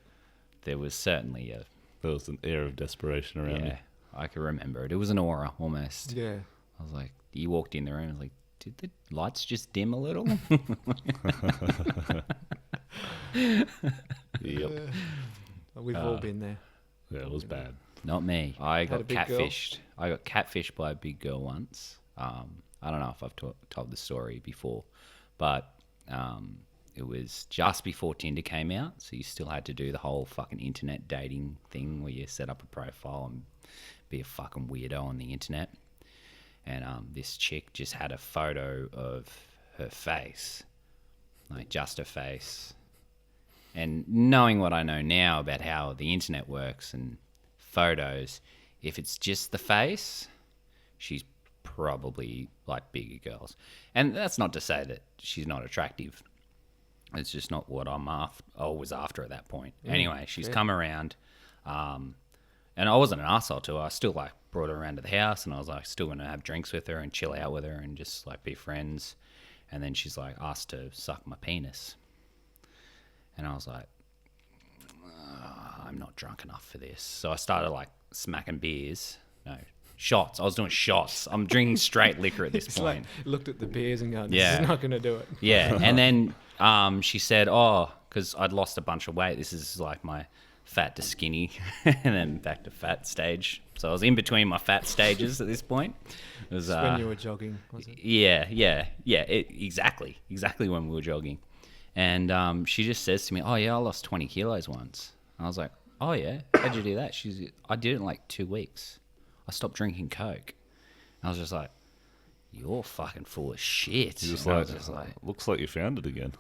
there was certainly a There was an air of desperation around yeah. me. I can remember it. It was an aura almost. Yeah. I was like, you walked in the room. I was like, did the lights just dim a little? Yep. We've all been there. Yeah, it was bad. Not me. I Had a got big girl? catfished. I got catfished by a big girl once. I don't know if I've told the story before, but it was just before Tinder came out, so you still had to do the whole fucking internet dating thing where you set up a profile and be a fucking weirdo on the internet. And this chick just had a photo of her face, like just her face. And knowing what I know now about how the internet works and photos, if it's just the face, she's probably like bigger girls. And that's not to say that she's not attractive. It's just not what I was after at that point. Anyway, she's come around, and I wasn't an arsehole to her. I still like brought her around to the house, and I was like still gonna have drinks with her and chill out with her and just like be friends. And then she's like asked to suck my penis, and I was like, I'm not drunk enough for this. So I started like smacking beers. No, shots. I was doing shots. I'm drinking straight liquor at this It's point. like looked at the beers and gone, this Yeah. is not going to do it. Yeah. And then she said, oh, because I'd lost a bunch of weight. This is like my fat to skinny and then back to fat stage. So I was in between my fat stages at this point. It was, When you were jogging, was it? yeah. Exactly when we were jogging. And she just says to me, oh, yeah, I lost 20 kilos once. And I was like, oh, yeah? How'd you do that? I did it in like 2 weeks. I stopped drinking Coke. And I was just like, you're fucking full of shit. You're just And I like, was just like, looks like you found it again.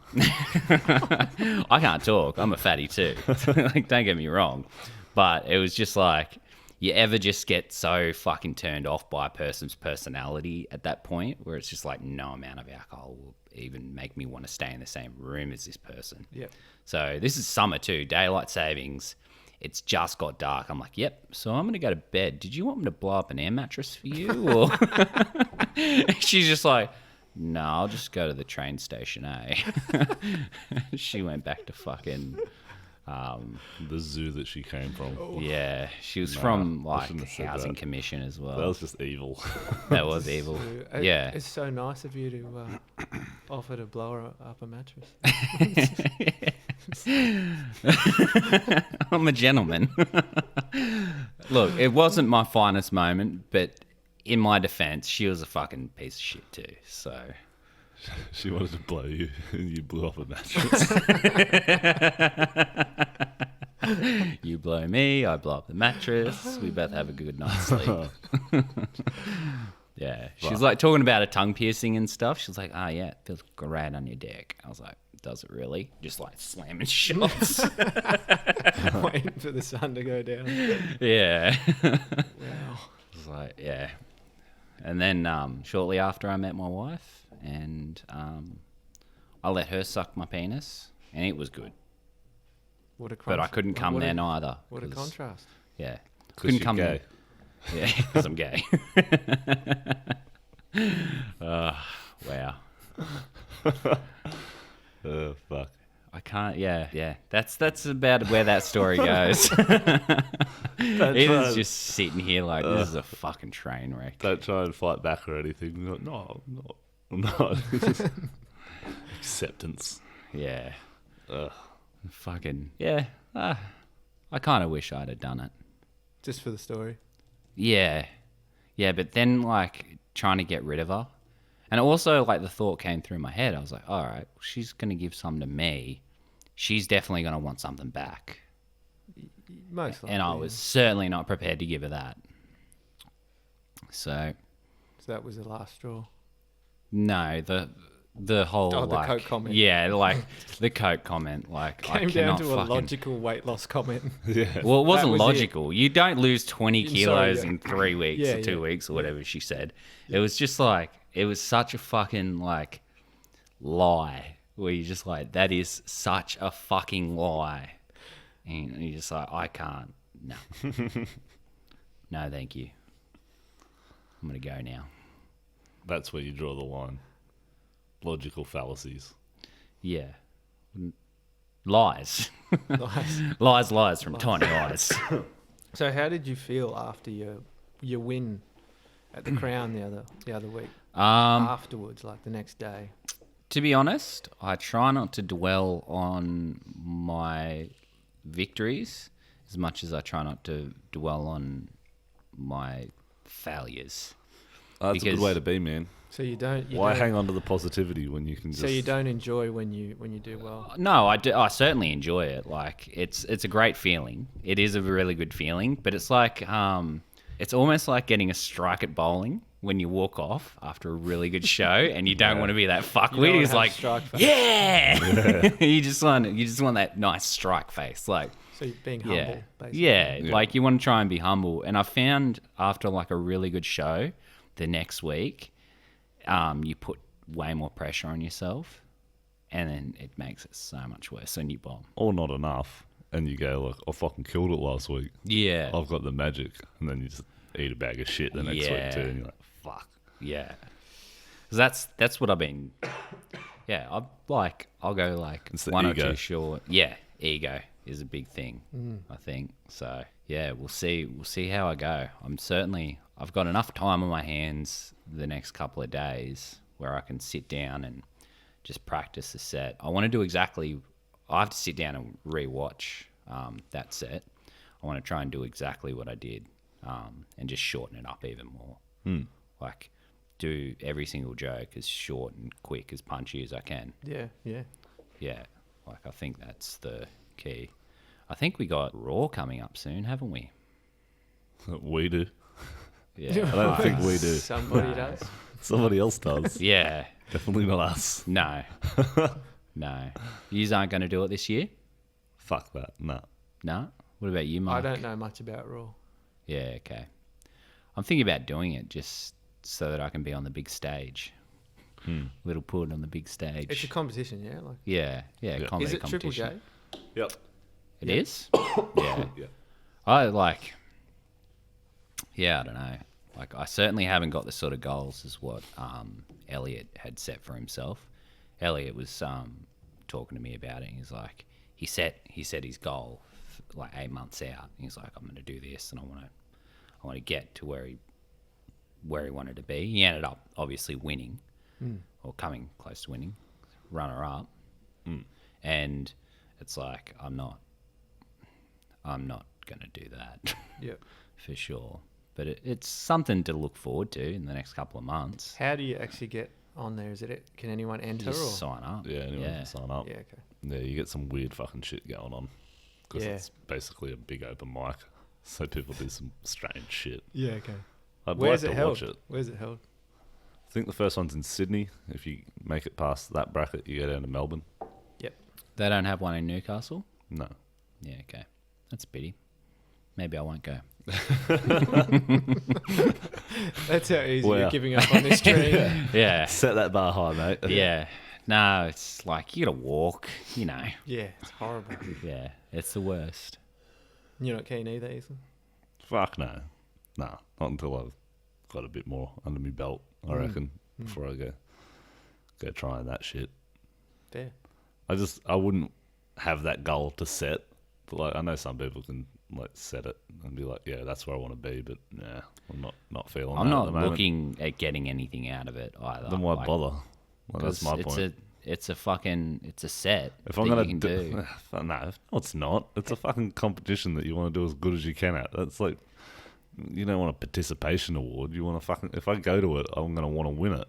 I can't talk. I'm a fatty too. Like, don't get me wrong. But it was just like, you ever just get so fucking turned off by a person's personality at that point where it's just like no amount of alcohol will even make me want to stay in the same room as this person. Yep. So this is summer too, daylight savings. It's just got dark. I'm like, yep, so I'm going to go to bed. Did you want me to blow up an air mattress for you? Or she's just like, no, I'll just go to the train station, eh? She went back to fucking... The zoo that she came from. yeah, she was Nah, from I like shouldn't have said housing that. commission as well. That was just evil. That was evil. Yeah. It's so nice of you to offer to blow her up a mattress. I'm a gentleman. Look, it wasn't my finest moment, but in my defense, she was a fucking piece of shit too. So She wanted to blow you, and you blew up a mattress. you blow me, I blow up the mattress. We both have a good night's sleep. Yeah, she's like talking about a tongue piercing and stuff. She's like, "Oh yeah, it feels great on your dick." I was like, "Does it really?" Just like slamming shots. Waiting for the sun to go down. Yeah. Wow. It's like, yeah. And then shortly after, I met my wife, and I let her suck my penis, and it was good. What a But I couldn't come there neither. What a 'cause- contrast. Yeah. 'Cause Couldn't you're come gay. there. Yeah, because I'm gay. Wow. Oh, fuck. I can't. Yeah. That's about where that story goes. It's just sitting here like this is a fucking train wreck. Don't try and fight back or anything. You're like, no, I'm not. Acceptance. Yeah. Ugh. Fucking yeah. I kind of wish I'd have done it. Just for the story. Yeah. But then like trying to get rid of her, and also like the thought came through my head. I was like, all right, she's gonna give some to me. She's definitely gonna want something back. Most likely. And I was certainly not prepared to give her that. So So that was the last straw. no, the whole Oh, the like Coke comment. yeah, like the Coke comment, like I Came cannot down to a fucking. logical weight loss comment. Yeah. Well, it wasn't was it. logical. You don't lose 20 Sorry, kilos yeah. in 3 weeks Yeah, or 2 yeah. weeks or whatever she said. It was just like it was such a fucking like lie where you're just like that is such a fucking lie, and you're just like I can't. No, no, thank you. I'm gonna go now. That's where you draw the line. Logical fallacies. Yeah. Lies. Nice. lies from Tiny Eyes. So how did you feel after your win at the Crown the other week? Afterwards, like the next day. To be honest, I try not to dwell on my victories as much as I try not to dwell on my failures. That's a good Because- way to be, man. So you don't. You Why don't, hang on to the positivity when you can just... So you don't enjoy when you do well. No, I do. I certainly enjoy it. Like it's a great feeling. It is a really good feeling, but it's like it's almost like getting a strike at bowling when you walk off after a really good show and you don't want to be that You don't fuckwit wanna who's have like, strike face. yeah. you just want that nice strike face, like. So you're being humble, Yeah. basically. Yeah, Yeah. like you want to try and be humble. And I found after like a really good show, the next week, you put way more pressure on yourself, and then it makes it so much worse when you bomb. Or not enough. And you go like, I fucking killed it last week. Yeah, I've got the magic. And then you just eat a bag of shit the next Yeah. week too. And you're like, fuck. yeah. 'Cause that's what I've been. Yeah, I'll go like It's the one ego. or two short. Yeah, ego is a big thing, I think. So yeah, we'll see how I go. I've got enough time on my hands the next couple of days where I can sit down and just practice the set. I want to do I have to sit down and re-watch that set. I want to try and do exactly what I did and just shorten it up even more. Like do every single joke as short and quick, as punchy as I can. Yeah. Yeah, like I think that's the key. I think we got Raw coming up soon, haven't we? We do. Yeah. I don't think we do. Somebody does. Somebody else does. Yeah. Definitely not us. No. No. Yous aren't going to do it this year? Fuck that. No. No? What about you, I Mark? don't know much about Raw. Yeah, okay. I'm thinking about doing it just so that I can be on the big stage. Little put on the big stage. It's a competition, yeah. Like, yeah, comedy is it Triple competition. J? Yep. It is? Yeah. Yeah. I like, yeah, I don't know. Like, I certainly haven't got the sort of goals as what Elliot had set for himself. Elliot was talking to me about it. And he's like, he set his goal like 8 months out. He's like, I'm going to do this, and I want to get to where he wanted to be. He ended up obviously winning, or coming close to winning, runner up, and it's like I'm not going to do that. Yep. For sure. But it's something to look forward to in the next couple of months. How do you actually get on there? Is it? Can anyone enter? Just Or? sign up. Yeah, anyone can sign up. Yeah. Okay. Yeah, you get some weird fucking shit going on. Because Yeah. it's basically a big open mic. So people do some strange shit. Yeah. Okay. I'd Where's like it to held? watch it. Where's it held? I think the first one's in Sydney. If you make it past that bracket, you go down to Melbourne. Yep. They don't have one in Newcastle? No. Yeah, okay. That's a pity. Maybe I won't go. That's how easy Wow. you're giving up on this dream. Yeah. Set that bar high, mate. Yeah. No, it's like you got to walk, you know. Yeah, it's horrible. Yeah, it's the worst. You're not keen either, Ethan. Fuck no. Nah, not until I've got a bit more under my belt, I reckon, before I go trying that shit. Fair. I wouldn't have that goal to set. But like I know some people can like set it and be like, yeah, that's where I want to be, but nah, I'm not feeling I'm that at not the moment. looking at getting anything out of it either. Then why Like, bother? Like, that's 'cause my point. It's a set If that I'm gonna you can do. no, it's not. It's a fucking competition that you want to do as good as you can at. That's like, you don't want a participation award. You want to fucking. If I go to it, I'm gonna want to win it.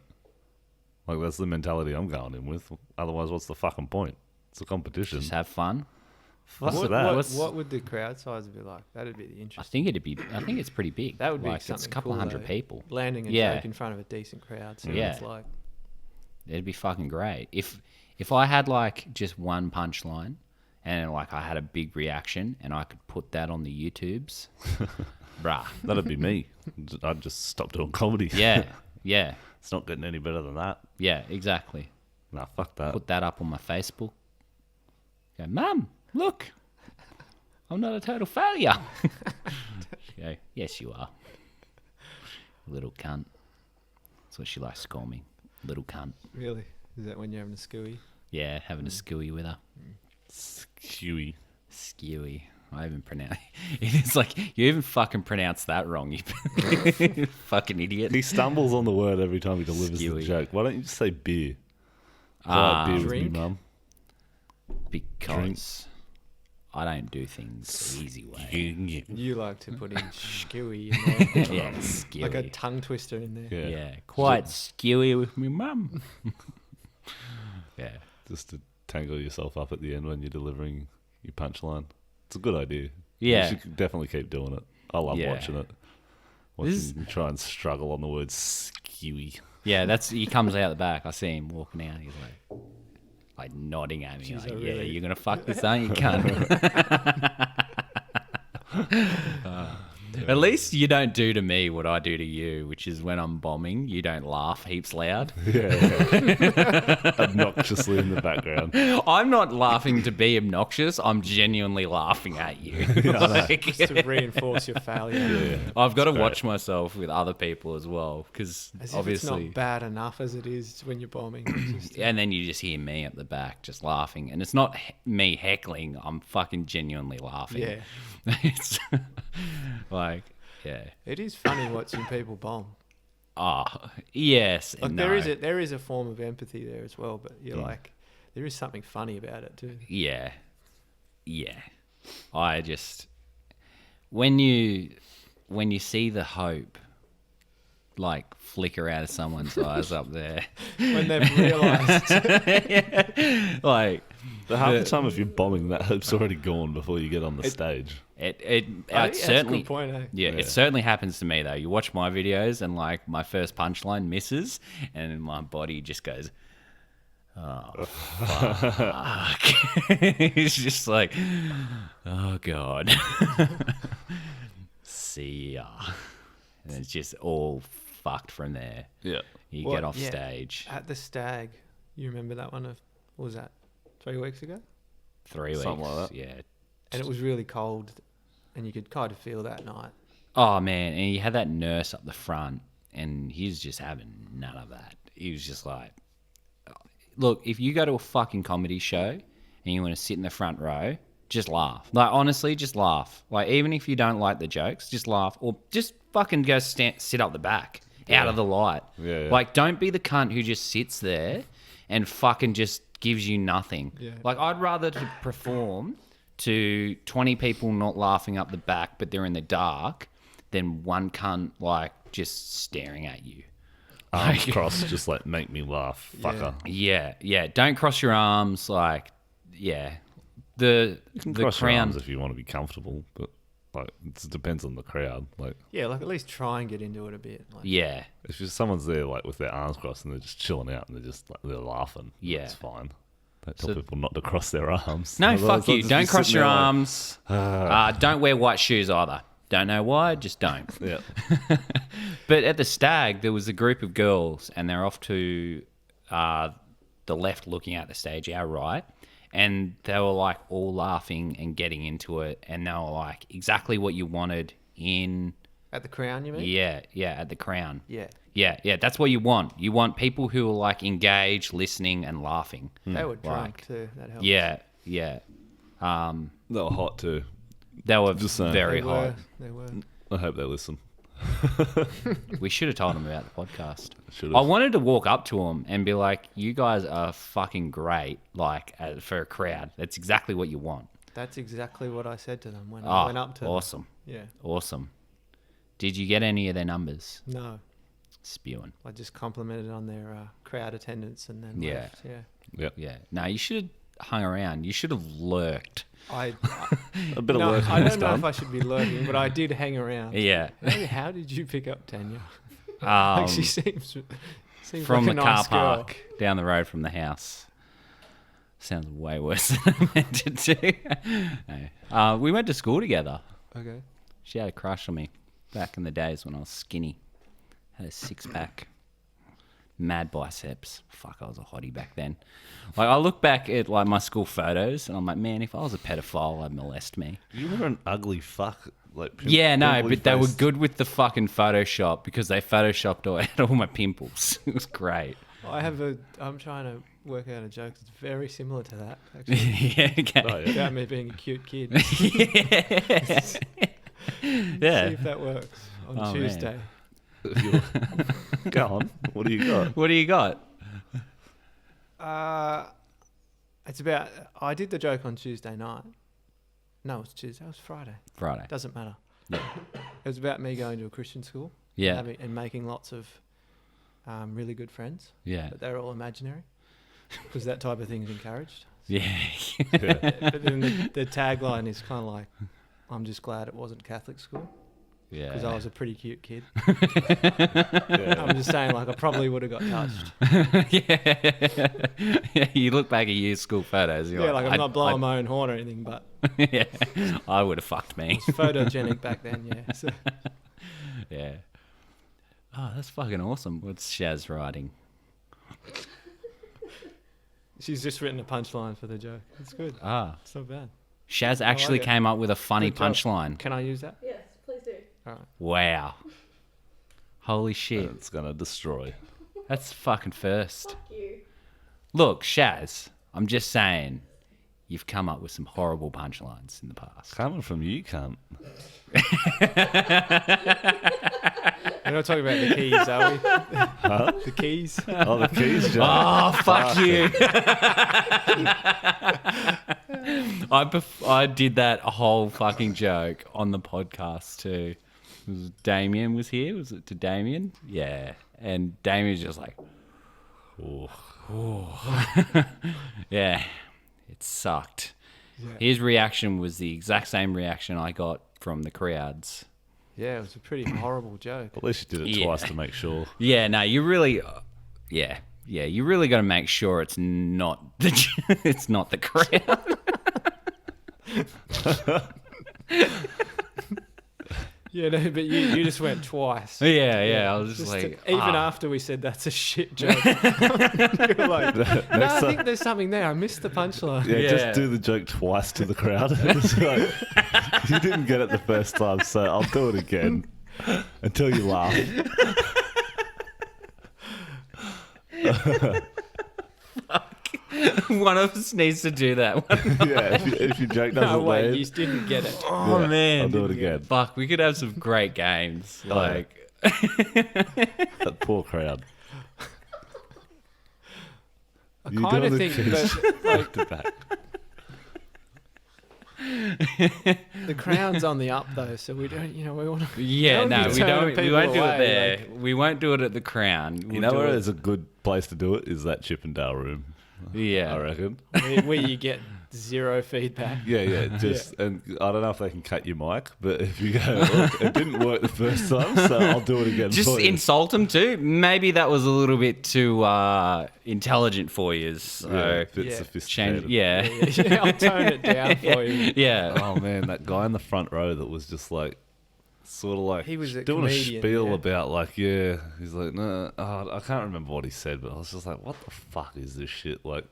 Like that's the mentality I'm going in with. Otherwise, what's the fucking point? It's a competition. Just have fun. Fuck What, that. what would the crowd size be like? That'd be the I interesting. think it's pretty big. That would be like, it's a something couple cool, hundred though. people. Landing a Yeah. joke in front of a decent crowd. So Yeah. it's like, It'd be fucking great. If I had like just one punchline and like I had a big reaction and I could put that on the YouTubes, bruh. That'd be me. I'd just stop doing comedy. Yeah, yeah, It's not getting any better than that. yeah, exactly. Nah, fuck that. Put that up on my Facebook. Go, Mum, look, I'm not a total failure. Go, yes, you are. Little cunt. That's what she likes to call me. Little cunt. really? Is that when you're having a scooey? Yeah, having a skewy with her. Skewy. Skewy. I even pronounce it's like you even fucking pronounce that wrong, you fucking idiot. He stumbles on the word every time he delivers the Skewy. joke. Why don't you just say beer? I like beer with me, Drink? mum. Because I don't do things the easy way. You like to put in skewy in there. Yeah, skewy. Like a tongue twister in there. Yeah. Yeah, quite skewy with me mum. Yeah. Just to tangle yourself up at the end when you're delivering your punchline. It's a good idea. Yeah. You should definitely keep doing it. I love Yeah. watching it. This- Watching you try and struggle on the word skewy. Yeah, he comes out the back. I see him walking out. He's like nodding at me. Jeez, like, I yeah, really- you're gonna fuck this, aren't you, cunt? At least you don't do to me what I do to you, which is when I'm bombing, you don't laugh heaps loud. Yeah. Obnoxiously in the background. I'm not laughing to be obnoxious. I'm genuinely laughing at you. Like, Just to reinforce your failure. Yeah. I've got to It's watch myself with other people as well, because As if obviously. it's not bad enough as it is when you're bombing. It's just, And then you just hear me at the back just laughing. And it's not me heckling. I'm fucking genuinely laughing. yeah. It's like, yeah. It is funny watching people bomb. Oh, yes. Like No. there is a form of empathy there as well, but you're like, there is something funny about it too. Yeah. Yeah. I just, when you see the hope like flicker out of someone's eyes up there, When they've realised. like, But half the time, if you're bombing, that hope's already gone before you get on the stage. That's certainly a good point, eh? Yeah, it certainly happens to me though. You watch my videos and like my first punchline misses, and my body just goes, "Oh fuck!" It's just like, "Oh god." See ya, and it's just all fucked from there. Yeah. You What- get off yeah. stage At the Stag, you remember that one of, what was that, 3 weeks ago? 3 weeks. Something like that. Yeah. And it was really cold, and you could kind of feel that night. Oh man, and you had that nurse up the front, and he's just having none of that. He was just like, look, if you go to a fucking comedy show and you want to sit in the front row, just laugh. Like, honestly, just laugh. Like, even if you don't like the jokes, just laugh. Or just fucking go sit up the back, out of the light. Yeah. Like, don't be the cunt who just sits there and fucking just gives you nothing. Yeah. Like, I'd rather to perform to 20 people not laughing up the back, but they're in the dark, than one cunt, like, just staring at you. Arms crossed, just like, make me laugh, fucker. Yeah. Don't cross your arms. Like, yeah. The Cross your crown. arms if you want to be comfortable, but like it depends on the crowd. Like Yeah, like at least try and get into it a bit. Like, Yeah. if someone's there like with their arms crossed and they're just chilling out and they're just like they're laughing, Yeah. it's fine. Don't tell So- people not to cross their arms. No, Otherwise fuck they'll you. just Don't be cross sitting your there like, arms. Don't wear white shoes either. Don't know why, just don't. Yeah. But at the Stag, there was a group of girls, and they're off to the left looking at the stage, our right. And they were like all laughing and getting into it. And they were like exactly what you wanted in, At the Crown, you mean? yeah, at the Crown. Yeah. Yeah, that's what you want. You want people who are like engaged, listening, and laughing. They were drunk Like, too. That helps. Yeah. They were hot too. They were Just saying. very They hot. were. They were. I hope they listen. We should have told them about the podcast. Should've. I wanted to walk up to them and be like, "You guys are fucking great!" Like for a crowd, that's exactly what you want. That's exactly what I said to them when I Oh, went up to them. awesome, Yeah. awesome. Did you get any of their numbers? No. Spewing. I just complimented on their crowd attendance and then Yeah. left. Yeah. Yep. Yeah. No, you should have hung around. You should have lurked. I A bit no, of work I was don't know done. if I should be lurking, but I did hang around. Yeah. Hey, how did you pick up Tanya? Like she seems from like the a car nice girl. park down the road from the house. Sounds way worse than I meant it to. No. We went to school together. Okay. She had a crush on me back in the days when I was skinny. Had a six-pack. Mad biceps. Fuck, I was a hottie back then. Like, I look back at like my school photos and I'm like, man, if I was a pedophile, I'd molest me. You were an ugly fuck. Like Yeah, no, pimply but they were faced. good with the fucking Photoshop because they Photoshopped all my pimples. It was great. I'm trying to work out a joke that's very similar to that, actually. Yeah, okay. Oh, yeah. About me being a cute kid. Yeah. See if that works on Oh, man. Tuesday. Go on. What do you got? What do you got? It's about, I did the joke on Tuesday night. No, it's Tuesday. It was Friday. Friday. Doesn't matter. Yeah. It was about me going to a Christian school. Yeah. And making lots of really good friends. Yeah. But they're all imaginary. Because that type of thing is encouraged. Yeah. But then the tagline is kind of like, I'm just glad it wasn't Catholic school. Yeah. Because I was a pretty cute kid. Yeah. I'm just saying, like, I probably would have got touched. Yeah. You look back at your school photos. You're Yeah, like I'm not blowing my own horn or anything, but Yeah. I would have fucked me. it's photogenic back then, yeah. So, Yeah. Oh, that's fucking awesome. What's Shaz writing? she's just written a punchline for the joke. It's good. Ah. It's not bad. Shaz actually it. came up with a funny Good job. punchline. Can I use that? Yes, please do. All right. Wow. Holy shit. It's gonna destroy. That's fucking first. Fuck you. Look, Shaz, I'm just saying, you've come up with some horrible punchlines in the past. Coming from you, cunt. We're not talking about the keys, are we? Huh? The keys. Oh, the keys, John. Oh, fuck you. I did that whole fucking joke on the podcast too. Damien was here. Was it to Damien? Yeah. And Damien's just like, yeah, it sucked. Yeah. His reaction was the exact same reaction I got from the crowds. Yeah, it was a pretty horrible joke. At least you did it Yeah. twice to make sure. Yeah, no, you really, yeah, you really got to make sure it's not it's not the crowd. Yeah, no, but you just went twice. Yeah, I was just like, even after we said that's a shit joke. You're like, no, I think there's something there. I missed the punchline. Yeah, Yeah. just do the joke twice to the crowd. It's like, you didn't get it the first time, so I'll do it again until you laugh. one of us needs to do that one. Yeah, if your joke doesn't No, wait, land, you didn't get it. Oh yeah, man, I'll do it again. Fuck, we could have some great games. Oh, Like, That poor crowd. I You kind do of the think keys that back to back. the crown's on the up though, so we don't, we want to. yeah, Don't no, be we turning don't. We people won't do it away, there. like- We won't do it at the Crown. You We'll know do where it- is a good place to do it? Is that Chippendale room, I Yeah, reckon. where you get zero feedback. Yeah, just and I don't know if they can cut your mic, but if you go, look, it didn't work the first time, so I'll do it again. just for you. insult them too. Maybe that was a little bit too intelligent for you. So Yeah, a bit Yeah. sophisticated. change. Yeah, Yeah, I'll tone it down for you. yeah. Oh man, that guy in the front row that was just like, sort of like He was a doing comedian, a spiel yeah. about like, yeah, he's like, no, I can't remember what he said, but I was just like, what the fuck is this shit? Like,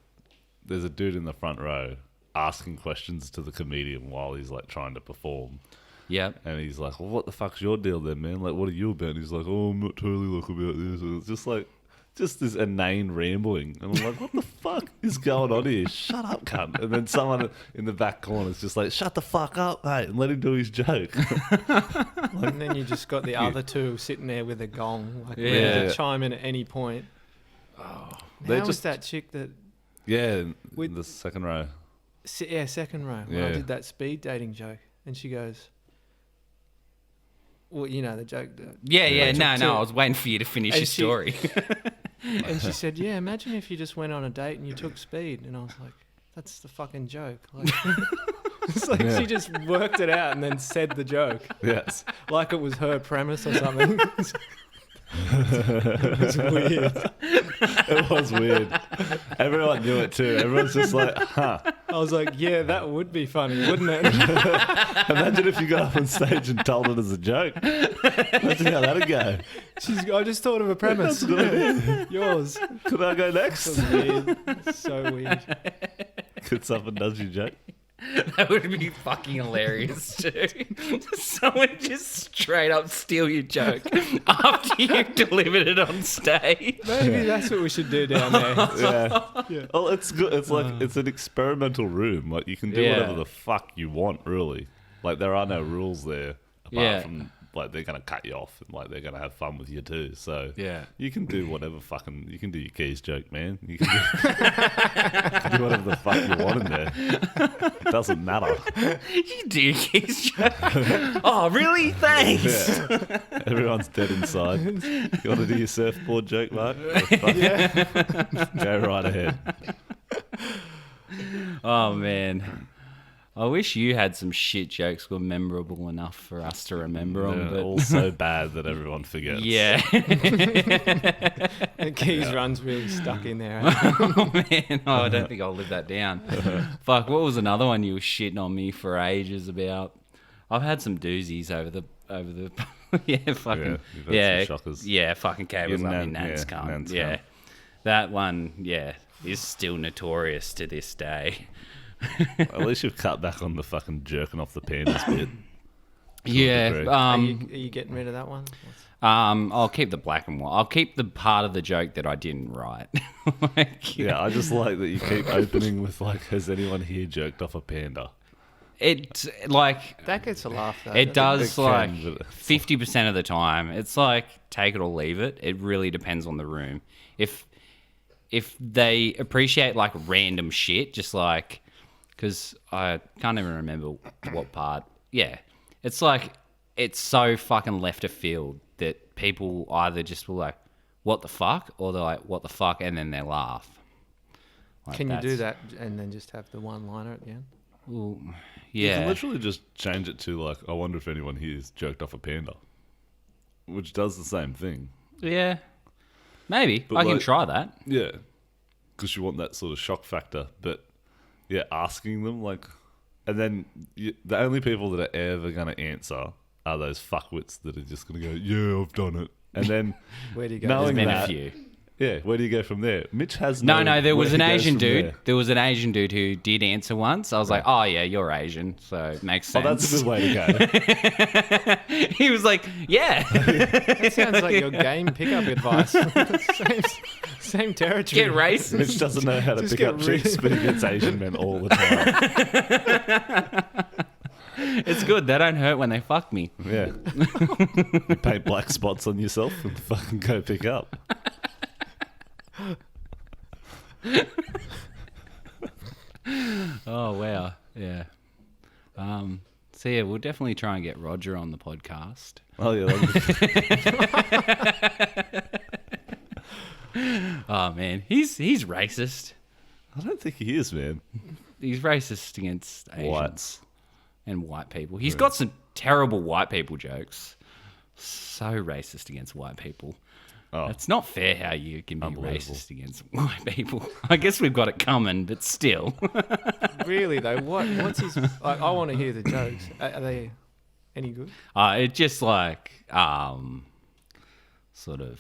there's a dude in the front row asking questions to the comedian while he's like trying to perform. Yep. And he's like, well, what the fuck's your deal then, man? Like, what are you about? And he's like, oh, I'm not totally like about this. And it's just like, just this inane rambling. And I'm like, what the fuck is going on here? Shut up, cunt. And then someone in the back corner is just like, shut the fuck up, mate, and let him do his joke. And then you just got the other two sitting there with a gong, like ready Yeah. to chime in at any point. They How was just- that chick that? Yeah, in With- the second row. Yeah, second row. When I Yeah. did that speed dating joke, and she goes, "Well, the joke." Yeah. took No, two. I was waiting for you to finish And your she- story. And she said, "Yeah, imagine if you just went on a date and you took speed." And I was like, "That's the fucking joke." Like, it's like Yeah. she just worked it out and then said the joke, Yes. like it was her premise or something. It was weird. It was weird. Everyone knew it too. Everyone's just like, huh. I was like, "Yeah, that would be funny, wouldn't it?" Imagine if you got up on stage and told it as a joke. Imagine how that'd go. I just thought of a premise. Yours. Could I go next? It's weird. It's so weird. Could someone does your joke? That would be fucking hilarious too. Someone just straight up steal your joke after you've delivered it on stage. Maybe that's what we should do down there. Yeah. Well, it's good. It's like it's an experimental room. Like you can do Yeah. whatever the fuck you want, really. Like there are no rules there apart Yeah. from like they're gonna cut you off and like they're gonna have fun with you too. So Yeah. you can do whatever fucking you can do your keys joke, man. You can do whatever the fuck you want in there. It doesn't matter. You do your keys joke. Oh, really? Thanks. Yeah. Everyone's dead inside. You want to do your surfboard joke, Mark? Go right ahead. Oh, man. I wish you had some shit jokes were memorable enough for us to remember them. They're But all so bad that everyone forgets. yeah. The keys run's really stuck in there. Oh, man. Oh, I don't think I'll live that down. Fuck, what was another one you were shitting on me for ages about? I've had some doozies over the yeah, fucking you've had some shockers. Yeah, fucking cables Your up nan- in Nan's yeah, cunt. Nan's Yeah. cunt. That one, yeah, is still notorious to this day. At least you've cut back on the fucking jerking off the pandas bit. Yeah. degree. Are you getting rid of that one? I'll keep the black and white. I'll keep the part of the joke that I didn't write. Like, Yeah, I just like that you keep opening with like, has anyone here jerked off a panda? it like That gets a laugh though. it does It can, like but it's 50% of the time. It's like take it or leave it. It really depends on the room. If they appreciate like random shit, just like because I can't even remember what part. Yeah, it's like it's so fucking left of field that people either just will like, what the fuck, or they're like, what the fuck, and then they laugh. Like, Can you do that's- that and then just have the one liner at the end? Well, You can yeah. literally just change it to like, I wonder if anyone here's jerked off a panda, which does the same thing. Yeah. Maybe. But I can like- try that. Yeah, because you want that sort of shock factor. But yeah, asking them like, and then the only people that are ever going to answer are those fuckwits that are just going to go, yeah, I've done it. And then Where do you go? knowing There's been that, a few. yeah, where do you go from there? Mitch has No, there where was he an goes Asian from dude. there. There was an Asian dude who did answer once. I was like, oh, yeah, you're Asian. So it makes Oh, sense. that's a good way to go. He was like, yeah, That sounds like your game pickup advice. same territory. get racist. Mitch doesn't know how to Just pick up get rid- chicks, but he gets Asian men all the time. It's good. They don't hurt when they fuck me. Yeah. You paint black spots on yourself and fucking go pick up. Oh, wow. Yeah. So, yeah, we'll definitely try and get Roger on the podcast. Oh, yeah. Oh, man. He's racist. I don't think he is, man. He's racist against Asians. Whites. And white people. He's got some terrible white people jokes. So racist against white people. Oh, It's not fair how you can be Unbelievable. racist against white people. I guess we've got it coming, but still. Really though, what's his? I want to hear the jokes. Are they any good? It just like, sort of,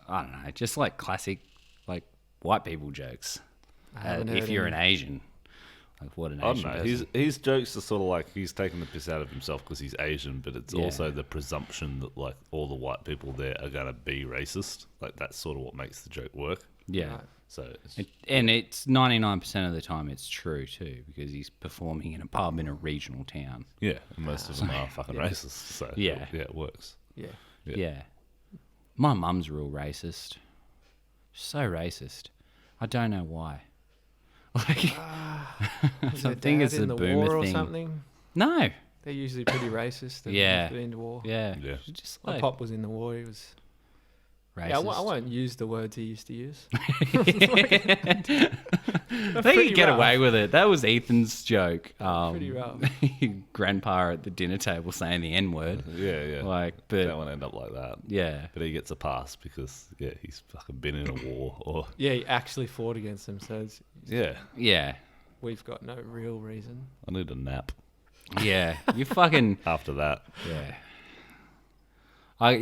I don't know, just like classic, like white people jokes. haven't If heard you're any. an Asian, like what an I don't Asian know. person. His jokes are sort of like he's taking the piss out of himself because he's Asian, but it's Yeah. also the presumption that like all the white people there are going to be racist. Like that's sort of what makes the joke work. Yeah. Right. So it's, And it's 99% of the time it's true too, because he's performing in a pub in a regional town. yeah, and most of them are fucking racist. So Yeah. yeah, it works. Yeah. Yeah. Yeah. My mum's real racist. So racist. I don't know why. Like, Is I their think dad it's a in the boomer war or thing. something. No. They're usually pretty racist. And Yeah. have been to war. Yeah. Yeah. Just My like pop was in the war. He was. racist. Yeah, I won't use the words he used to use. They could get away with it. That was Ethan's joke. Pretty rough. Grandpa at the dinner table saying the N word. Yeah, yeah. Like, Don't but want to end up like that. yeah. But he gets a pass because yeah, he's fucking been in a war or Yeah, he actually fought against them, so yeah. Yeah. we've got no real reason. I need a nap Yeah. You fucking, after that. yeah.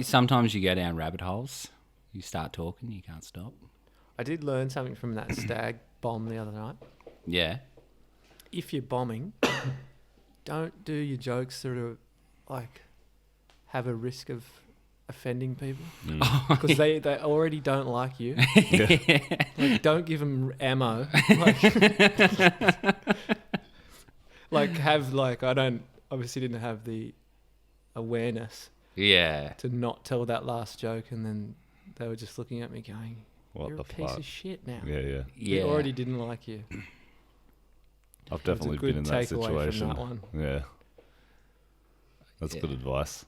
Sometimes you go down rabbit holes. You start talking, you can't stop. I did learn something from that stag bomb the other night. Yeah. If you're bombing, don't do your jokes that are like have a risk of offending people because they already don't like you. Like, don't give them ammo. Like have like I don't obviously didn't have the awareness Yeah. to not tell that last joke, and then they were just looking at me going, What "You're the a piece fuck? of shit now." Yeah, yeah. He Yeah. already didn't like you. I've That's a definitely good been in that takeaway situation. from that one. Yeah. That's Yeah. good advice.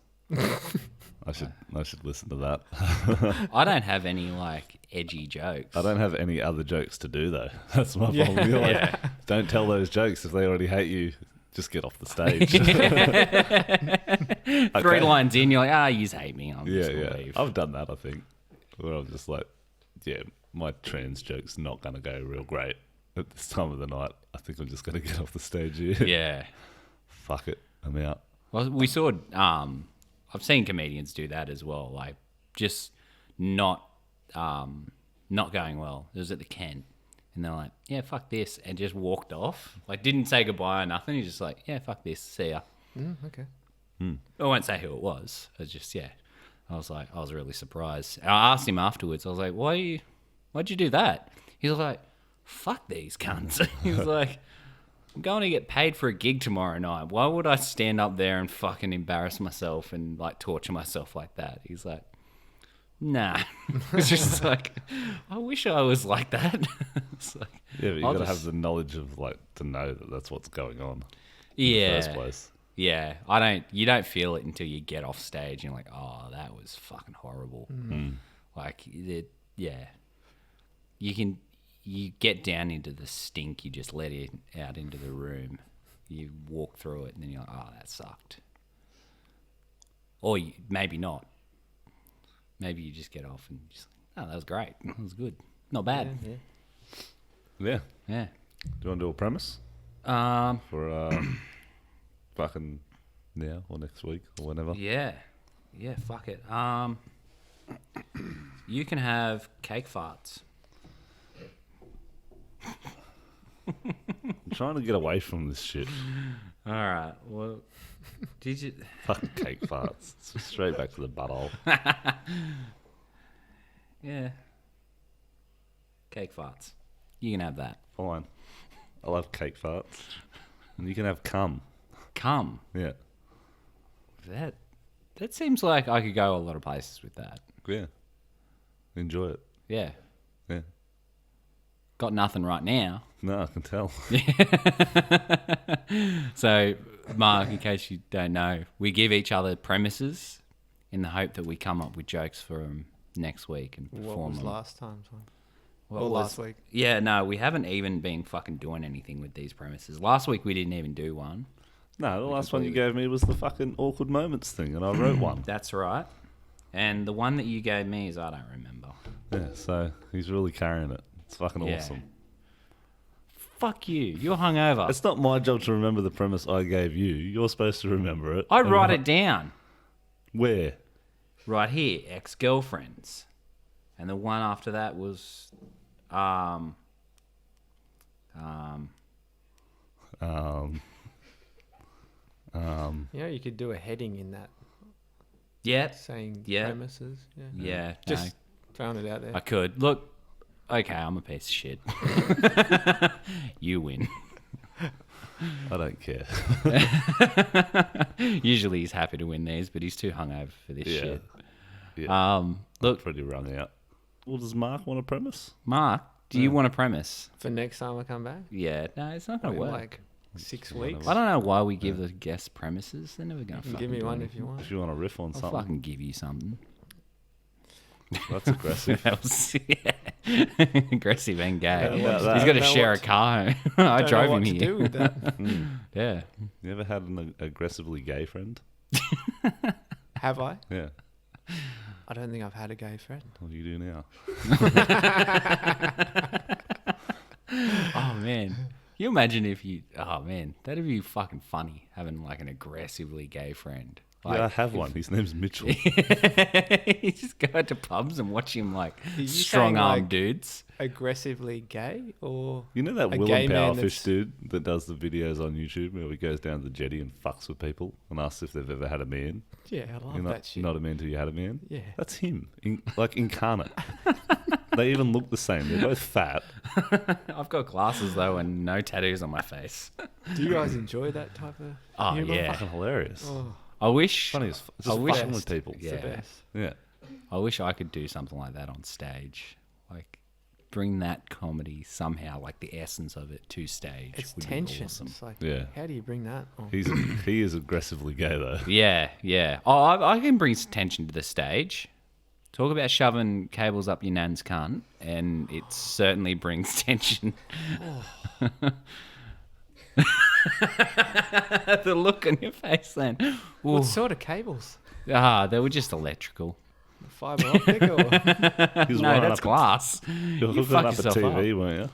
I should listen to that. I don't have any like edgy jokes. I don't have any other jokes to do though. That's my Yeah. problem. You're like, Yeah. don't tell those jokes if they already hate you. Just get off the stage. 3 lines in, you're like, you hate me. I'm Yeah, just gonna yeah. leave. I've done that, I think. Where I'm just like, yeah, my trans joke's not going to go real great at this time of the night. I think I'm just going to get off the stage here. Yeah. Fuck it. I'm out. Well, we saw. I've seen comedians do that as well. Like, just not going well. It was at the Kent, and they're like, "Yeah, fuck this," and just walked off. Like, didn't say goodbye or nothing. He's just like, "Yeah, fuck this. See ya." Okay. I won't say who it was. It's just I was like, I was really surprised. I asked him afterwards. I was like, why'd you do that? He was like, fuck these cunts. He was like, I'm going to get paid for a gig tomorrow night. Why would I stand up there and fucking embarrass myself and like torture myself like that? He's like, nah. It's just like, I wish I was like that. It's like, Yeah, but you've I'll got to just- have the knowledge of like to know that that's what's going on yeah. in the first place. Yeah, you don't feel it until you get off stage. And you're like, oh, that was fucking horrible. Like, you get down into the stink. You just let it out into the room. You walk through it, and then you're like, oh, that sucked. Or maybe not. Maybe you just get off and just, oh, that was great. That was good. Not bad. Yeah. Yeah. Do you want to do a premise for fucking now or next week or whenever? Yeah. Yeah, fuck it. You can have cake farts. I'm trying to get away from this shit. All right. Well, did you? Fucking cake farts. It's straight back to the butthole. Yeah. Cake farts. You can have that. Fine. I love cake farts. And you can have cum. Come. Yeah. That seems like I could go a lot of places with that. Yeah. Enjoy it. Yeah. Yeah. Got nothing right now. No, I can tell. So, Mark, in case you don't know, we give each other premises in the hope that we come up with jokes for them next week and perform What was them. last time? What Or was- last week? Yeah, no, we haven't even been fucking doing anything with these premises. Last week we didn't even do one. No, the last one you gave me was the fucking awkward moments thing, and I wrote one. That's right. And the one that you gave me is I don't remember. Yeah, so he's really carrying it. It's fucking Yeah. awesome. Fuck you. You're hungover. It's not my job to remember the premise I gave you. You're supposed to remember it. I write it down. Where? Right here, ex-girlfriends. And the one after that was You know, you could do a heading in that yeah, saying Yeah. premises. Yeah. yeah. Just throwing it out there. I could. Look, okay, I'm a piece of shit. You win. I don't care. Usually he's happy to win these, but he's too hungover for this Yeah. shit. Yeah. Look, Pretty wrung out. Well, does Mark want a premise? Mark, do you want a premise? For next time I come back? Yeah, no, it's not going In to work. like 6 weeks? I don't know why we give the guests premises. They're never going to fucking Give me do one anything. if you want. If you want to riff on I'll something, fucking give you something. that's aggressive. That was, yeah. Aggressive and gay. How about that? He's got to Don't know share a what- car home. I Don't know drove him what to here. do with that. Yeah. You ever had an aggressively gay friend? Have I? Yeah. I don't think I've had a gay friend. What do you do now? Oh, man. Can you imagine if you... Oh, man. That'd be fucking funny, having like an aggressively gay friend. Like, Yeah, I have one. His name's Mitchell. you just go to pubs and watch him like you strong arm saying, like, dudes. Aggressively gay? Or You know that a Willem gay man Powerfish that's- dude that does the videos on YouTube where he goes down the jetty and fucks with people and asks if they've ever had a man? Yeah, I love You're that shit. not a man till you had a man? Yeah. That's him. Like incarnate. They even look the same. They're both fat. I've got glasses though and no tattoos on my face. Do you guys enjoy that type of Oh, humour? yeah. Fucking hilarious. Oh, I wish. Funny as I just wish- fucking with people. It's the best. Yeah. I wish I could do something like that on stage. Like, bring that comedy somehow, like the essence of it, to stage. It's would be tension. awesome. It's like, Yeah. how do you bring that on? He is aggressively gay though. Yeah, yeah. Oh, I can bring some tension to the stage. Talk about shoving cables up your nan's cunt, and it certainly brings tension. The look on your face then. What Ooh. sort of cables? They were just electrical. Fiber optic or? He's No, wiring that's up glass. You're You hooking fuck up a yourself TV, weren't you?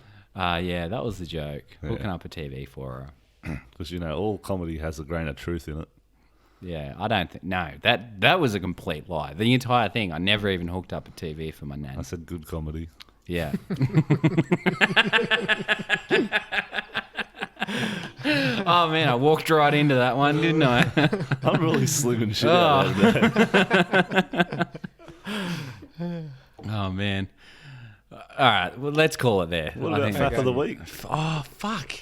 Yeah, that was the joke. Hooking up a TV for her. Because all comedy has a grain of truth in it. Yeah, I don't think. No, that was a complete lie. The entire thing. I never even hooked up a TV for my I nan. said good comedy. Yeah. Oh man, I walked right into that one, didn't I? I'm really slinging shit out there. Oh man. All right, well let's call it there. What I about think- Fact of the Week? Oh fuck!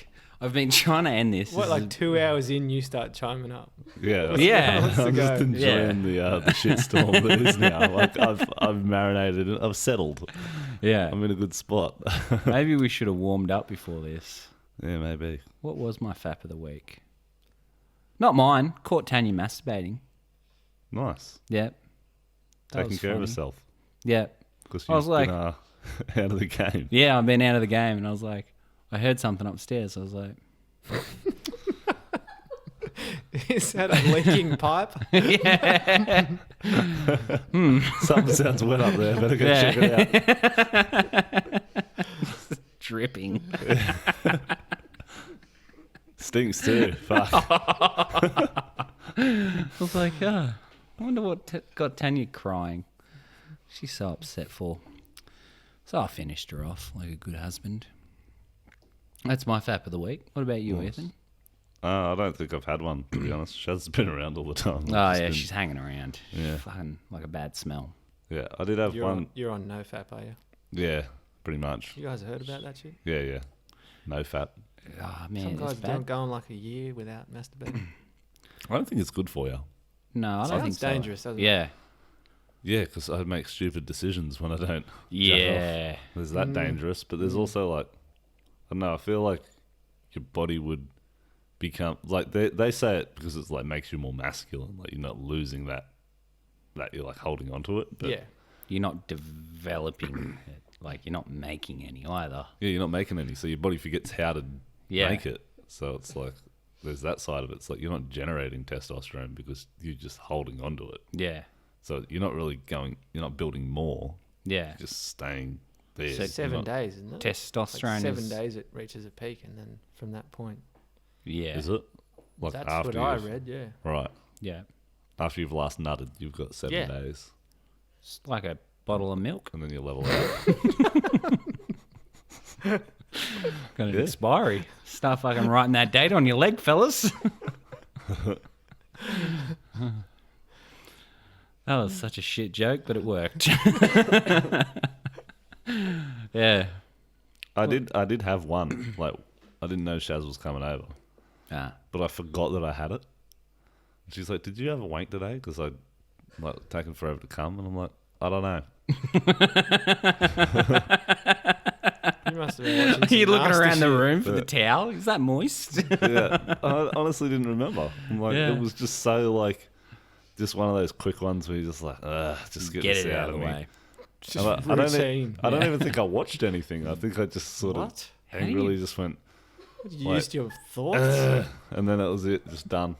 I've been trying to end this. What, This like is- 2 hours in, you start chiming up? Yeah. Yeah. What's the I'm just go? enjoying the shitstorm that is now. Like I've marinated it. I've settled. Yeah. I'm in a good spot. Maybe we should have warmed up before this. Yeah, maybe. What was my fap of the week? Not mine. Caught Tanya masturbating. Nice. Yep. That Taking was care of funny. herself. Yep. Because I was you've like- been out of the game. Yeah, I've been out of the game, and I was like, I heard something upstairs. I was like, Is that a leaking pipe? Something sounds wet up there. Better go Yeah. check it out. dripping. Stinks too. Fuck. I was like, I wonder what got Tanya crying. She's so upset for. So I finished her off like a good husband. That's my fap of the week. What about you, Ethan? I don't think I've had one, to be honest. Shaz's been around all the time. Oh, I've yeah, just she's hanging around. Yeah. Fucking like a bad smell. Yeah, I did have one. You're on no fap, are you? Yeah, pretty much. You guys heard about that shit? Yeah. No fat. Oh, man, Some it's guys bad. don't go on like a year without masturbating. I don't think it's good for you. No, I don't Sounds think so. dangerous, doesn't it? Yeah. Yeah, because I make stupid decisions when I don't. jack off. Yeah. There's that dangerous, but there's also like, I don't know, I feel like your body would become, like they say it because it's like makes you more masculine, like you're not losing that you're like holding on to it. But Yeah. You're not developing it. Like, you're not making any either. yeah, you're not making any, so your body forgets how to Yeah. make it. So it's like, there's that side of it. It's like you're not generating testosterone because you're just holding on to it. Yeah. So you're not really going, you're not building more, Yeah. you're just staying there. So You're 7 not- days, isn't it? Testosterone Like 7 is... days it reaches a peak, and then from that point. Yeah. Is it? Like That's after what I you've- read, yeah. Right. Yeah. After you've last nutted, you've got 7 Yeah. days, It's like a bottle of milk. and then you level out. Got an Yeah. expiry. Start fucking writing that date on your leg, fellas. That was such a shit joke, but it worked. Yeah. I did have one. Like, I didn't know Shaz was coming over, Ah. but I forgot that I had it. She's like, "Did you have a wank today?" Because I'd like taken forever to come, and I'm like, "I don't know." You must have been watching You're some looking nasty around the shit. room for the Yeah. towel. Is that moist? Yeah, I honestly didn't remember. I'm like, Yeah. it was just so like, just one of those quick ones where you're just like, just get Get this it out of the me. way. Just I don't, routine. I don't even think I watched anything. I think I just sort What? of How do angrily you- just went, You like, used your thoughts? and then that was it, just done.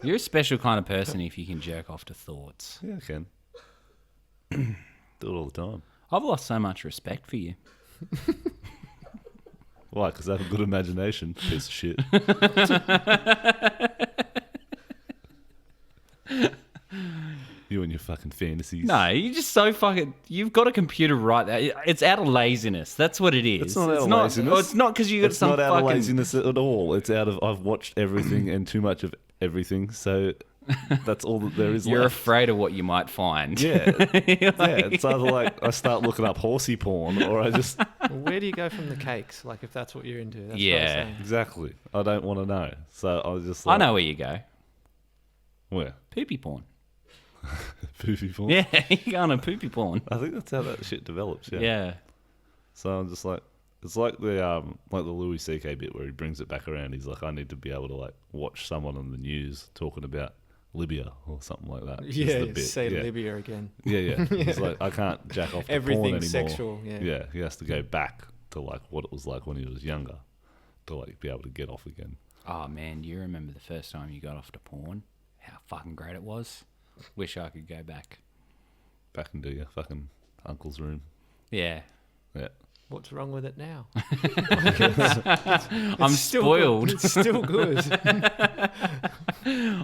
You're a special kind of person if you can jerk off to thoughts. Yeah, I can. Do it all the time. I've lost so much respect for you. Why? Because I have a good imagination. Piece of shit. You and your fucking fantasies. No, you're just so fucking. You've got a computer right there. It's out of laziness. That's what it is. It's not out of laziness. Oh, it's not because you got It's some not out fucking. of laziness at all. It's out of I've watched everything and too much of everything, so that's all that there is You're left. afraid of what you might find. Yeah. You're Yeah, like- it's either like I start looking up horsey porn or I just Well, where do you go from the cakes? Like, if that's what you're into. That's what I was Yeah. saying. exactly. I don't want to know. So I was just I like, know where you go. Where? Poopy porn. Poopy porn? Yeah, you go on a poopy porn. I think that's how that shit develops, yeah. Yeah. So I'm just like, it's like the Louis C.K. bit where he brings it back around. He's like, I need to be able to like watch someone on the news talking about Libya or something like that. Yeah, the bit. say yeah. Libya again. Yeah. He's like, I can't jack off to porn Everything anymore. sexual, yeah. Yeah, he has to go back to like what it was like when he was younger to like be able to get off again. Oh man, do you remember the first time you got off to porn? How fucking great it was. Wish I could go back. Back into your fucking uncle's room. Yeah. Yeah. What's wrong with it now? I'm still spoiled. good. It's still good.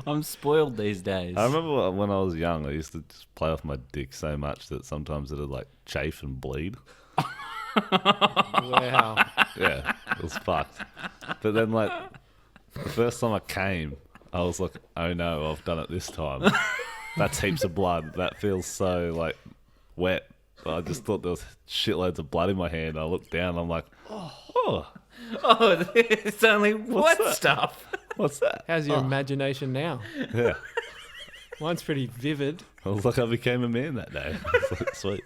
I'm spoiled these days. I remember when I was young, I used to just play off my dick so much that sometimes it'd like chafe and bleed. Wow. Yeah, it was fucked. But then, like, the first time I came, I was like, oh no, I've done it this time. That's heaps of blood. That feels so, like, wet. I just thought there was shitloads of blood in my hand. I looked down, I'm like, oh, Oh, it's only wet that? stuff. what's that? How's your imagination now? Yeah. Mine's pretty vivid. I was like, I became a man that day. I was like, sweet.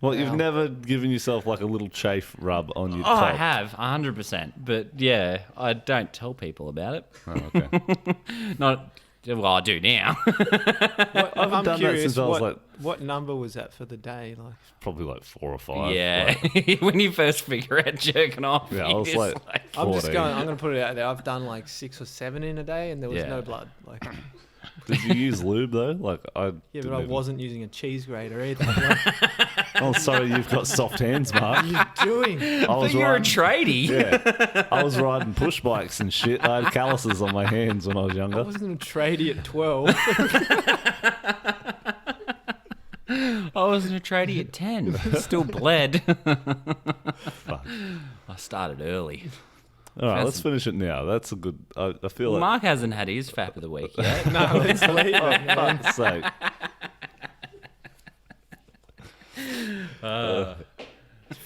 Well, you've Wow. never given yourself like a little chafe rub on your Oh, I top. have, 100%. But yeah, I don't tell people about it. Oh, okay. Not, well, I do now. What, I haven't I'm done that curious, since I was, what, like- what number was that for the day? Like, Probably like 4 or 5. Yeah, Like, when you first figure out jerking off, yeah, I you're was just like, I'm just 14. going. I'm going to put it out there. I've done like 6 or 7 in a day, and there was Yeah. no blood. Like, Did you use lube though? Like I. yeah, didn't but I even- wasn't using a cheese grater either. Like, Oh, sorry, you've got soft hands, Mark. what are you doing? I but was you're a riding, tradie. yeah, I was riding push bikes and shit. I had calluses on my hands when I was I younger. wasn't a tradie at 12. I wasn't a tradie at 10. Still bled. Fuck. I started early. All right, let's Fascinating. finish it now. That's a good. I feel like. Mark hasn't had his fap of the week yet. No, let's leave it. man. Fuck's sake.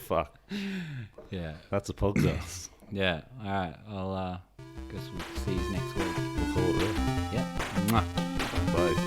Fuck. Yeah. That's a podcast. Yeah. All right. I'll guess we'll see you next week. We'll call it there. Yeah. Mwah. Bye.